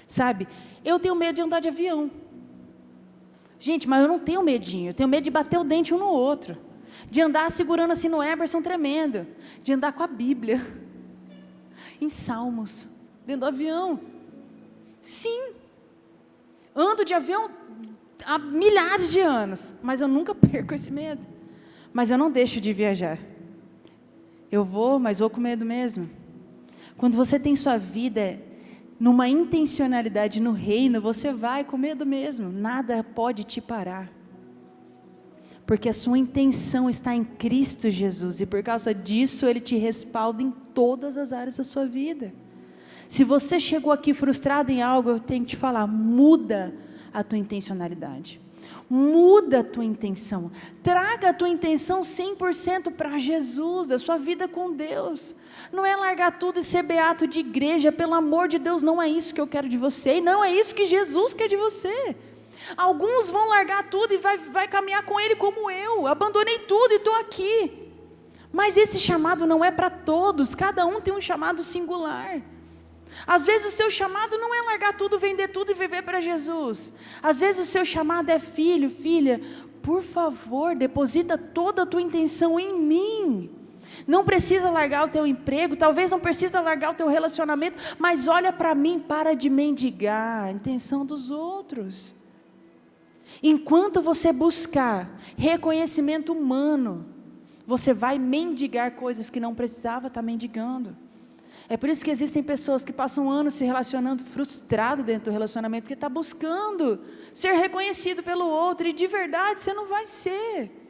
Sabe, eu tenho medo de andar de avião. Gente, mas eu não tenho medinho, eu tenho medo de bater o dente um no outro. De andar segurando assim no Eberson tremendo. De andar com a Bíblia. Em Salmos, dentro do avião. Sim. Ando de avião há milhares de anos, mas eu nunca perco esse medo. Mas eu não deixo de viajar. Eu vou, mas vou com medo mesmo. Quando você tem sua vida numa intencionalidade no reino, você vai com medo mesmo. Nada pode te parar. Porque a sua intenção está em Cristo Jesus. E por causa disso, Ele te respalda em todas as áreas da sua vida. Se você chegou aqui frustrado em algo, eu tenho que te falar, muda a tua intencionalidade. Muda a tua intenção. Traga a tua intenção 100% para Jesus, a sua vida com Deus. Não é largar tudo e ser beato de igreja, pelo amor de Deus, não é isso que eu quero de você. E não é isso que Jesus quer de você. Alguns vão largar tudo e vai caminhar com Ele como eu. Abandonei tudo e estou aqui. Mas esse chamado não é para todos. Cada um tem um chamado singular. Às vezes o seu chamado não é largar tudo, vender tudo e viver para Jesus. Às vezes o seu chamado é filho, filha, por favor, deposita toda a tua intenção em mim. Não precisa largar o teu emprego, talvez não precisa largar o teu relacionamento, mas olha para mim, para de mendigar a intenção dos outros. Enquanto você buscar reconhecimento humano, Você vai mendigar coisas que não precisava estar mendigando. É por isso que existem pessoas que passam anos se relacionando frustrado dentro do relacionamento, porque está buscando ser reconhecido pelo outro, e de verdade você não vai ser.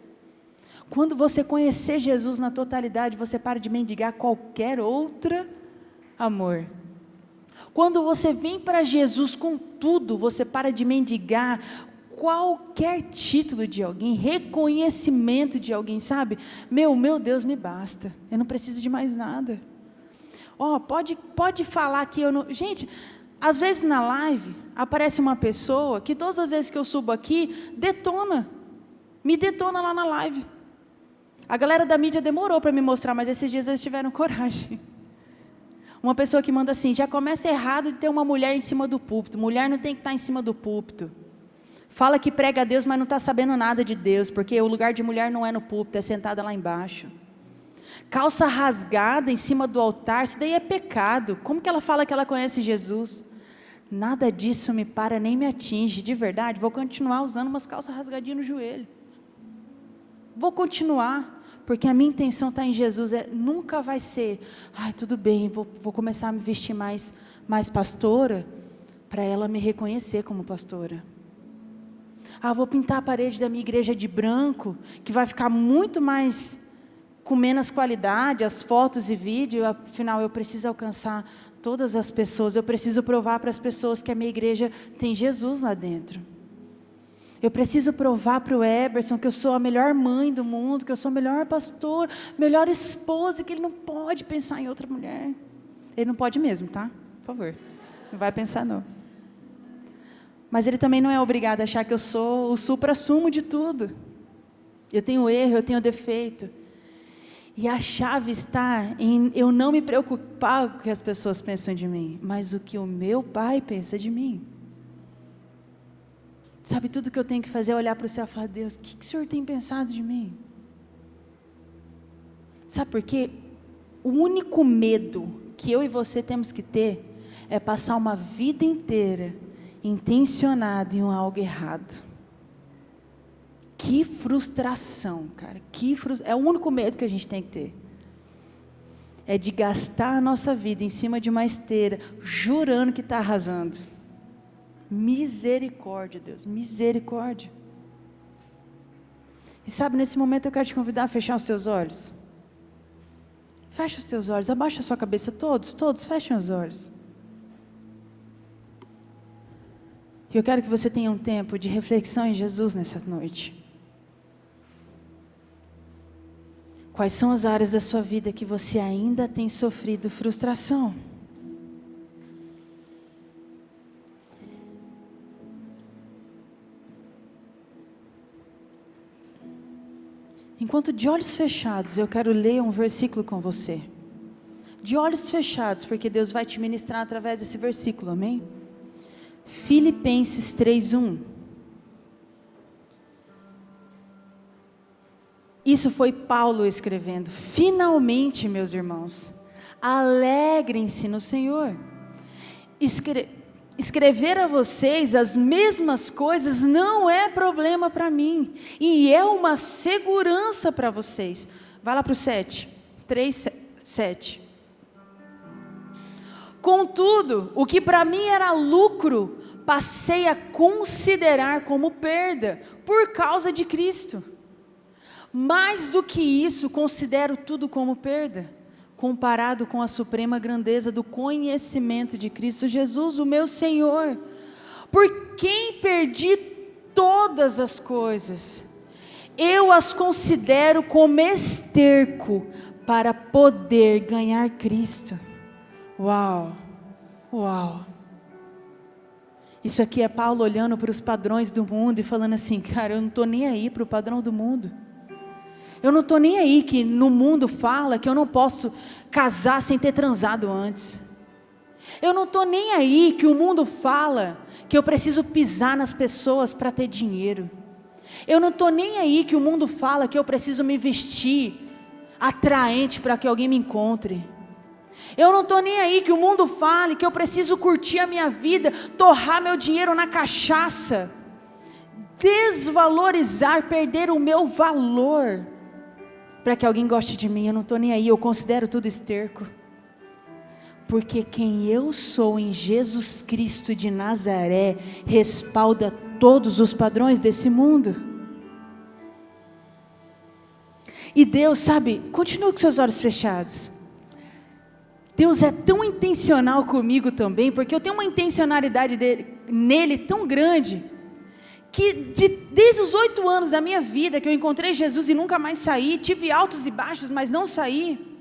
Quando você conhecer Jesus na totalidade, você para de mendigar qualquer outro amor. Quando você vem para Jesus com tudo, você para de mendigar qualquer título de alguém, reconhecimento de alguém, sabe? Meu Deus me basta, eu não preciso de mais nada. Pode falar que eu não... Gente, às vezes na live, aparece uma pessoa que todas as vezes que eu subo aqui, me detona lá na live. A galera da mídia demorou para me mostrar, mas esses dias eles tiveram coragem. Uma pessoa que manda assim: já começa errado de ter uma mulher em cima do púlpito, mulher não tem que estar em cima do púlpito. Fala que prega a Deus, mas não está sabendo nada de Deus, porque o lugar de mulher não é no púlpito, é sentada lá embaixo. Calça rasgada em cima do altar, isso daí é pecado. Como que ela fala que ela conhece Jesus? Nada disso me para nem me atinge, de verdade. Vou continuar usando umas calças rasgadinhas no joelho. Vou continuar, porque a minha intenção está em Jesus. Nunca vai ser, tudo bem, vou começar a me vestir mais pastora, para ela me reconhecer como pastora. Vou pintar a parede da minha igreja de branco, que vai ficar muito mais, com menos qualidade, as fotos e vídeo. Afinal, eu preciso alcançar todas as pessoas, eu preciso provar para as pessoas que a minha igreja tem Jesus lá dentro. Eu preciso provar para o Eberson que eu sou a melhor mãe do mundo, que eu sou a melhor pastora, melhor esposa, que ele não pode pensar em outra mulher. Ele não pode mesmo, tá? Por favor, não vai pensar não. Mas ele também não é obrigado a achar que eu sou o supra-sumo de tudo. Eu tenho erro, eu tenho defeito. E a chave está em eu não me preocupar com o que as pessoas pensam de mim, mas o que o meu Pai pensa de mim. Sabe, tudo que eu tenho que fazer é olhar para o céu e falar: Deus, o que o Senhor tem pensado de mim? Sabe por quê? O único medo que eu e você temos que ter é passar uma vida inteira intencionado em algo errado. Que frustração, cara. É o único medo que a gente tem que ter. É de gastar a nossa vida em cima de uma esteira, jurando que está arrasando. Misericórdia, Deus, misericórdia. E sabe, nesse momento eu quero te convidar a fechar os teus olhos. Fecha os teus olhos, abaixa a sua cabeça, todos fechem os olhos. E eu quero que você tenha um tempo de reflexão em Jesus nessa noite. Quais são as áreas da sua vida que você ainda tem sofrido frustração? Enquanto de olhos fechados, eu quero ler um versículo com você. De olhos fechados, porque Deus vai te ministrar através desse versículo, amém? Filipenses 3:1. Isso foi Paulo escrevendo. Finalmente, meus irmãos, alegrem-se no Senhor. Escrever a vocês as mesmas coisas não é problema para mim, e é uma segurança para vocês. Vai lá para o 7, 3:7. Contudo, o que para mim era lucro, passei a considerar como perda, por causa de Cristo. Mais do que isso, considero tudo como perda, comparado com a suprema grandeza do conhecimento de Cristo Jesus, o meu Senhor, por quem perdi todas as coisas. Eu as considero como esterco para poder ganhar Cristo. Uau, uau. Isso aqui é Paulo olhando para os padrões do mundo e falando assim: cara, eu não estou nem aí para o padrão do mundo. Eu não estou nem aí que no mundo fala que eu não posso casar sem ter transado antes. Eu não estou nem aí que o mundo fala que eu preciso pisar nas pessoas para ter dinheiro. Eu não estou nem aí que o mundo fala que eu preciso me vestir atraente para que alguém me encontre. Eu não estou nem aí que o mundo fale que eu preciso curtir a minha vida, torrar meu dinheiro na cachaça, desvalorizar, perder o meu valor para que alguém goste de mim, eu não estou nem aí, eu considero tudo esterco. Porque quem eu sou em Jesus Cristo de Nazaré respalda todos os padrões desse mundo. E Deus, sabe, continua com seus olhos fechados. Deus é tão intencional comigo também, porque eu tenho uma intencionalidade nele tão grande, que desde os 8 anos da minha vida, que eu encontrei Jesus e nunca mais saí, tive altos e baixos, mas não saí.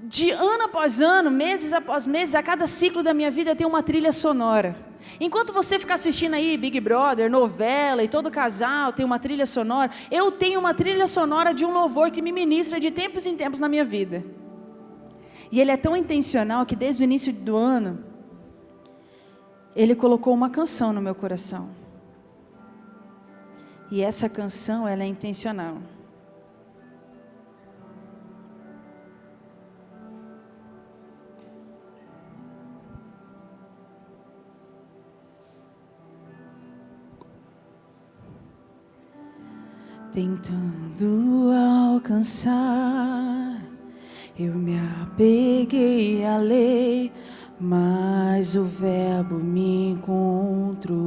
De ano após ano, meses após meses, a cada ciclo da minha vida eu tenho uma trilha sonora. Enquanto você fica assistindo aí Big Brother, novela, e todo casal tem uma trilha sonora, eu tenho uma trilha sonora de um louvor que me ministra de tempos em tempos na minha vida. E ele é tão intencional que desde o início do ano, ele colocou uma canção no meu coração. E essa canção, ela é intencional. Tentando alcançar, eu me apeguei à lei, mas o verbo me encontrou.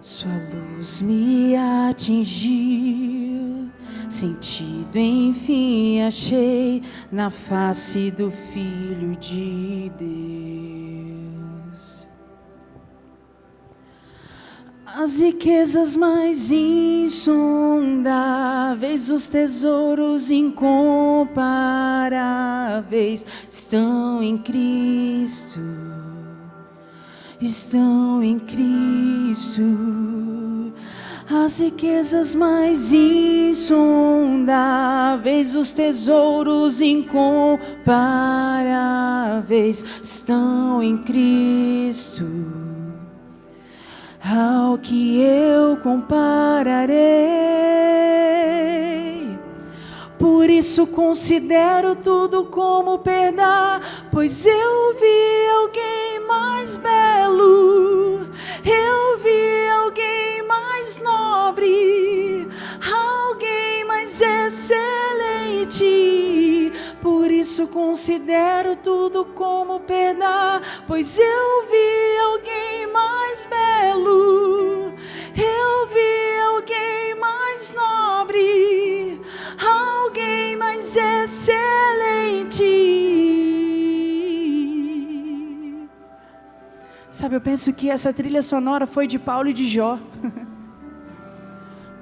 Sua luz me atingiu, sentido enfim achei na face do Filho de Deus. As riquezas mais insondáveis, os tesouros incomparáveis estão em Cristo, estão em Cristo. As riquezas mais insondáveis, os tesouros incomparáveis estão em Cristo. Ao que eu compararei? Por isso considero tudo como perda, pois eu vi alguém mais belo, eu vi alguém mais nobre, alguém mais excelente. Por isso considero tudo como perda, pois eu vi alguém mais belo, eu vi alguém mais nobre, alguém mais excelente. Sabe, eu penso que essa trilha sonora foi de Paulo e de Jó.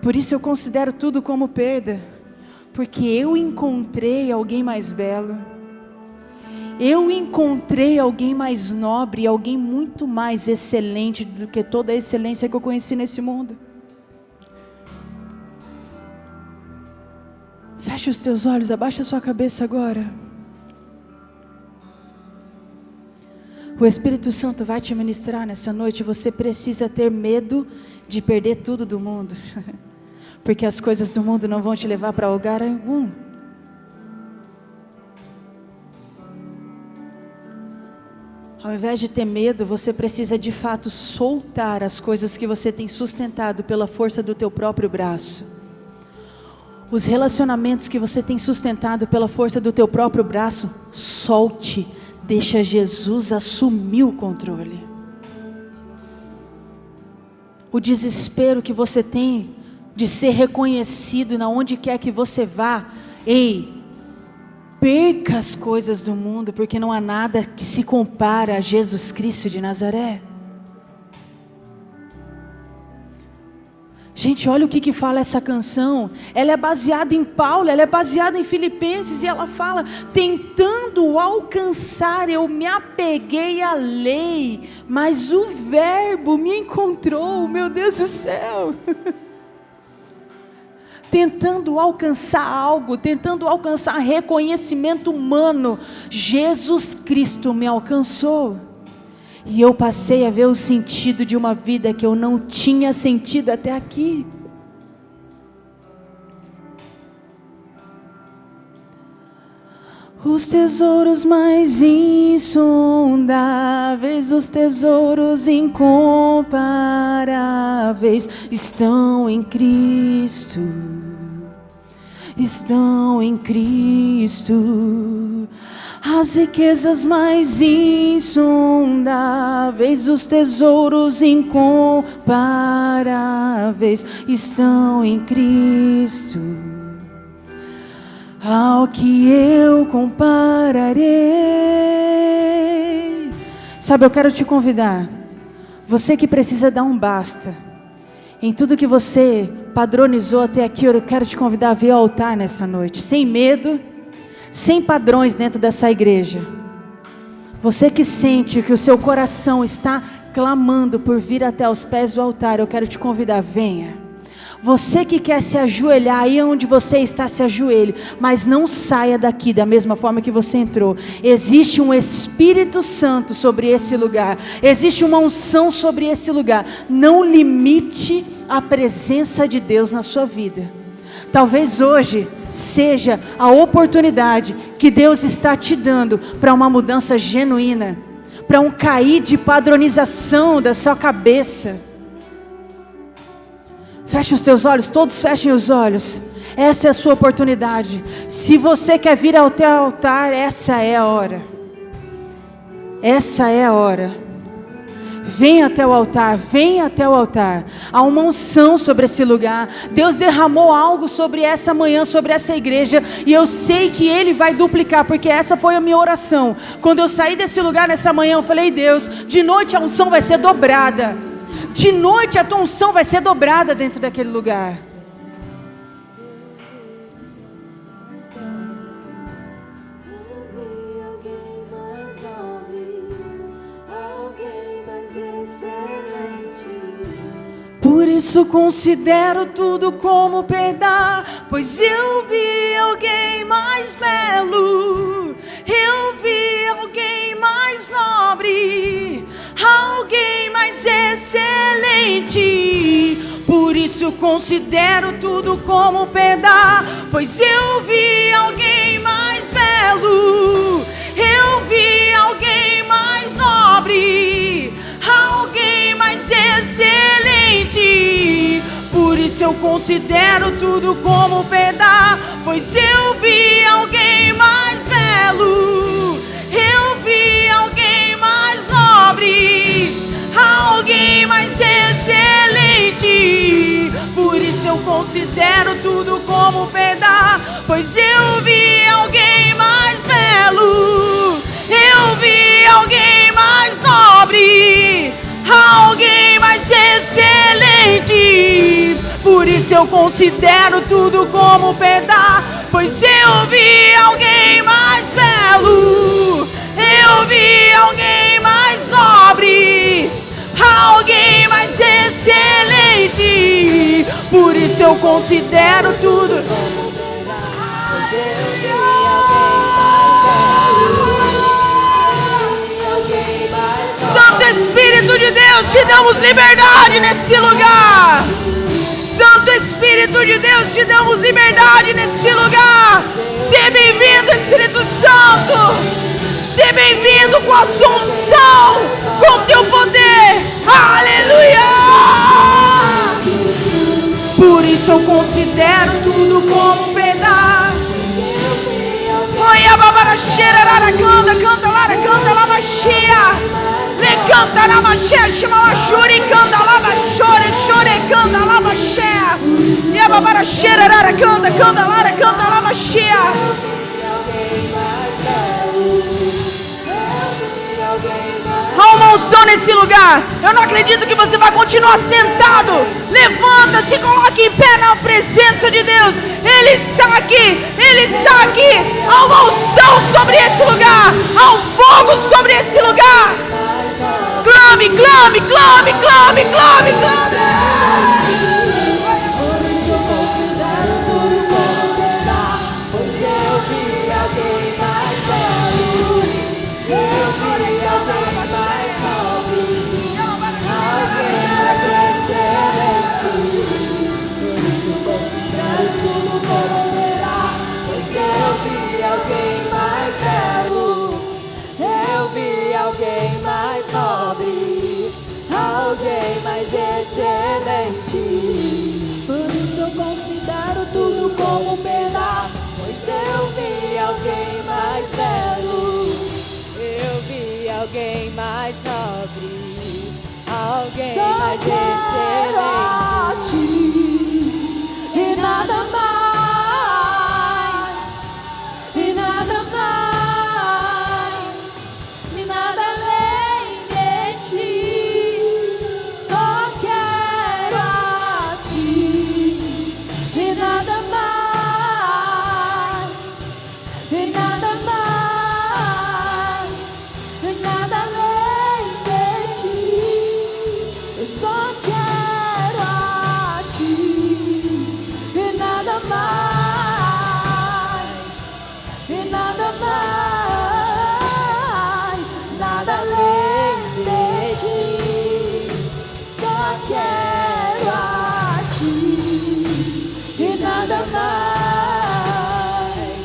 Por isso eu considero tudo como perda, porque eu encontrei alguém mais belo, eu encontrei alguém mais nobre, alguém muito mais excelente do que toda a excelência que eu conheci nesse mundo. Feche os teus olhos, abaixa a sua cabeça agora. O Espírito Santo vai te ministrar nessa noite. Você precisa ter medo de perder tudo do mundo, porque as coisas do mundo não vão te levar para lugar algum. Ao invés de ter medo, você precisa de fato soltar as coisas que você tem sustentado pela força do teu próprio braço. Os relacionamentos que você tem sustentado pela força do teu próprio braço, solte, deixa Jesus assumir o controle. O desespero que você tem de ser reconhecido na onde quer que você vá, perca as coisas do mundo, porque não há nada que se compara a Jesus Cristo de Nazaré. Gente, olha o que fala essa canção. Ela é baseada em Paulo, ela é baseada em Filipenses, e ela fala: tentando alcançar, eu me apeguei à lei, mas o verbo me encontrou. Meu Deus do céu. Tentando alcançar algo, tentando alcançar reconhecimento humano, Jesus Cristo me alcançou. E eu passei a ver o sentido de uma vida que eu não tinha sentido até aqui. Os tesouros mais insondáveis, os tesouros incomparáveis estão em Cristo. Estão em Cristo. As riquezas mais insondáveis, os tesouros incomparáveis estão em Cristo. Ao que eu compararei. Sabe, eu quero te convidar, você que precisa dar um basta em tudo que você padronizou até aqui, eu quero te convidar a vir ao altar nessa noite, sem medo, sem padrões dentro dessa igreja. Você que sente que o seu coração está clamando por vir até os pés do altar, eu quero te convidar, venha. Você que quer se ajoelhar, aí onde você está, se ajoelhe, mas não saia daqui da mesma forma que você entrou. Existe um Espírito Santo sobre esse lugar, existe uma unção sobre esse lugar. Não limite a presença de Deus na sua vida. Talvez hoje seja a oportunidade que Deus está te dando para uma mudança genuína, para um cair de padronização da sua cabeça. Feche os teus olhos, todos fechem os olhos. Essa é a sua oportunidade. Se você quer vir ao teu altar, essa é a hora. Essa é a hora. Venha até o altar, venha até o altar. Há uma unção sobre esse lugar. Deus derramou algo sobre essa manhã, sobre essa igreja, e eu sei que Ele vai duplicar, porque essa foi a minha oração. Quando eu saí desse lugar nessa manhã, eu falei: Deus, de noite a unção vai ser dobrada. De noite a tua unção vai ser dobrada dentro daquele lugar. Por isso considero tudo como perda, pois eu vi alguém mais belo, eu vi alguém mais nobre, alguém mais excelente. Por isso considero tudo como perda, pois eu vi alguém mais belo, eu vi alguém mais nobre, alguém mais excelente. Por isso eu considero tudo como perda, pois eu vi alguém mais belo, eu vi alguém mais nobre, alguém mais excelente. Por isso eu considero tudo como perda, pois eu vi alguém mais belo, eu vi alguém mais nobre, alguém mais excelente. Por isso eu considero tudo como perda, pois eu vi alguém mais belo, eu vi alguém mais nobre, alguém mais excelente. Por isso eu considero tudo como perda, pois eu vi alguém mais nobre. Santo Espírito de Deus, te damos liberdade nesse lugar. Santo Espírito de Deus, te damos liberdade nesse lugar. Seja bem-vindo, Espírito Santo. Seja bem-vindo com a sua unção, com o teu poder. Aleluia! Por isso eu considero tudo como perda. Oi, a babaracheira, canta, canta, lara, canta, lava cheia. Le canta, lava cheia, chama a churi, canta, lava chore, chore, canta, lava cheia. E a babaracheira, canta, canta, lara, canta, lava cheia. Há uma unção nesse lugar. Eu não acredito que você vai continuar sentado. Levanta, se coloque em pé na presença de Deus. Ele está aqui, Ele está aqui. Há uma unção sobre esse lugar. Há um fogo sobre esse lugar. Clame, clame, clame, clame, clame, clame. alguém mais belo, eu vi alguém mais nobre, alguém Só mais quero a excelente. ti e nada mais, e nada mais, e nada além de ti. Só quero a ti e nada mais, e nada mais, e nada além de ti. Eu só quero a ti e nada mais, e nada mais, nada além de ti. Só quero a ti e nada mais,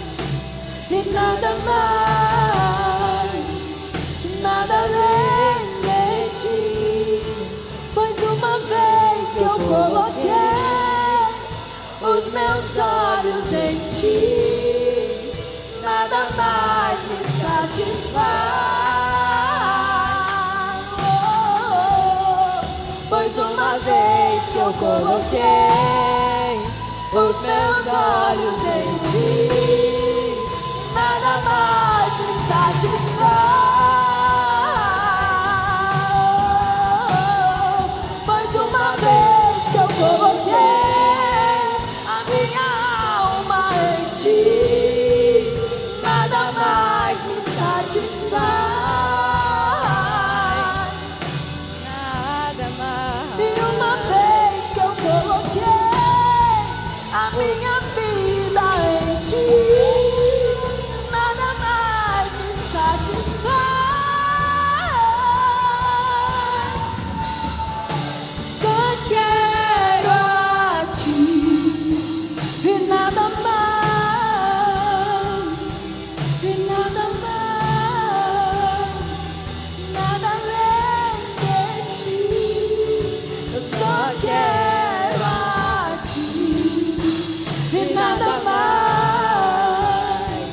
e nada mais, nada além de ti. Pois uma vez que eu coloquei os meus olhos em ti, nada mais me satisfaz. Pois uma vez que eu coloquei os meus olhos em ti, nada mais me satisfaz. Pois uma vez que eu coloquei a minha alma em ti, nada mais me satisfaz. Nada mais. E uma vez que eu coloquei a minha vida em ti, nada mais me satisfaz. Só quero a ti e nada mais, e nada mais, nada além de ti. Eu só quero a ti e nada mais,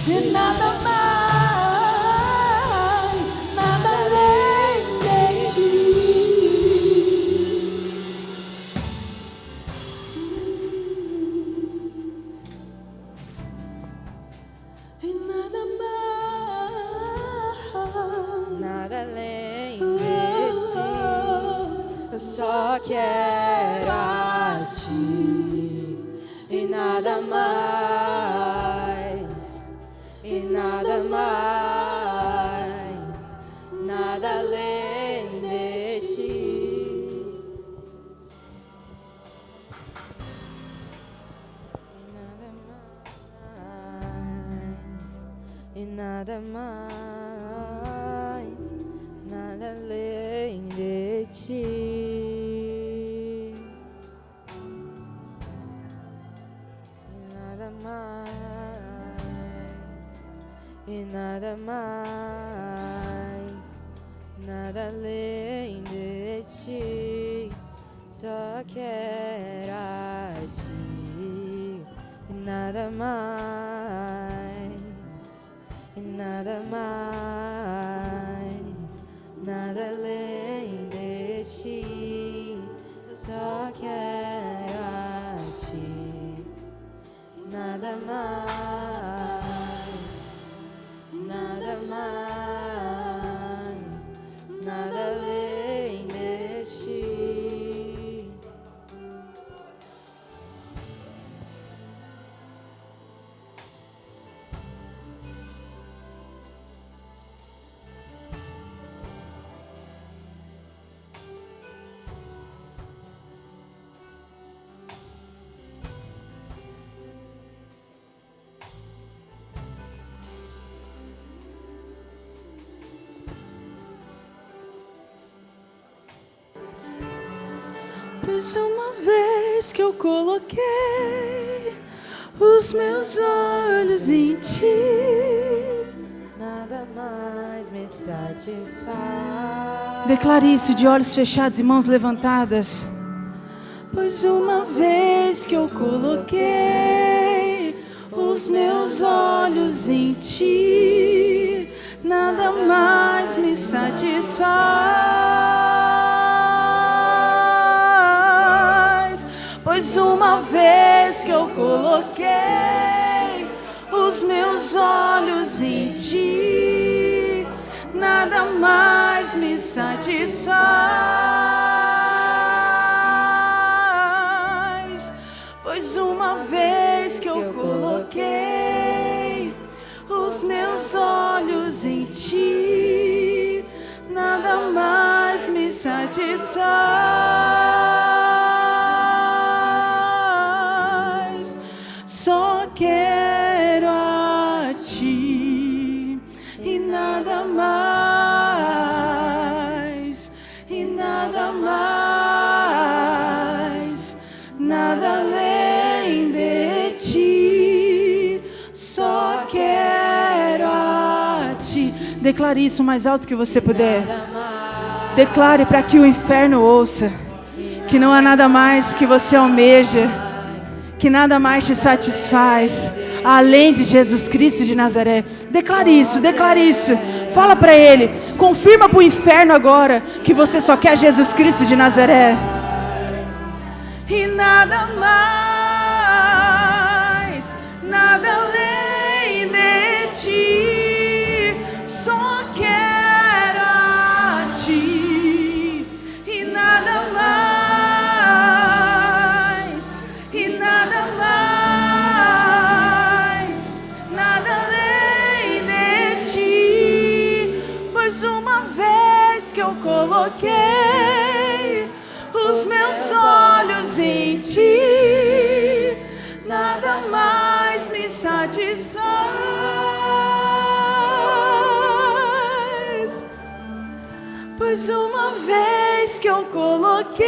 e nada mais, nada além de ti. E nada mais, Nada além de ti. eu só quero a ti E nada mais, e nada mais, nada além de ti. E nada mais, nada além de ti. Nada mais, e nada mais, nada além de ti. Só quero a ti, e nada mais, e nada mais, nada além de ti. Só quero a ti. Nada mais, nada mais, nada além de ti. Pois uma vez que eu coloquei os meus olhos em ti, Nada mais me satisfaz. declare isso de olhos fechados e mãos levantadas. Pois uma vez que eu coloquei os meus olhos em ti, nada mais me satisfaz. Pois uma vez que eu coloquei os meus olhos em ti, nada mais me satisfaz. Pois uma vez que eu coloquei os meus olhos em ti, nada mais me satisfaz. Só quero a ti e nada mais, e nada mais, nada além de ti. Só quero a ti. Declare isso o mais alto que você puder. Declare para que o inferno ouça que não há nada mais que você almeja, que nada mais te satisfaz além de Jesus Cristo de Nazaré. Declare isso, declare isso. Fala para ele, confirma para o inferno agora que você só quer Jesus Cristo de Nazaré. E nada mais, nada além de ti. Só quero a ti e nada mais, e nada mais, nada além de ti. Pois uma vez que eu coloquei os meus olhos em ti, nada mais me satisfaz. Pois uma vez que eu coloquei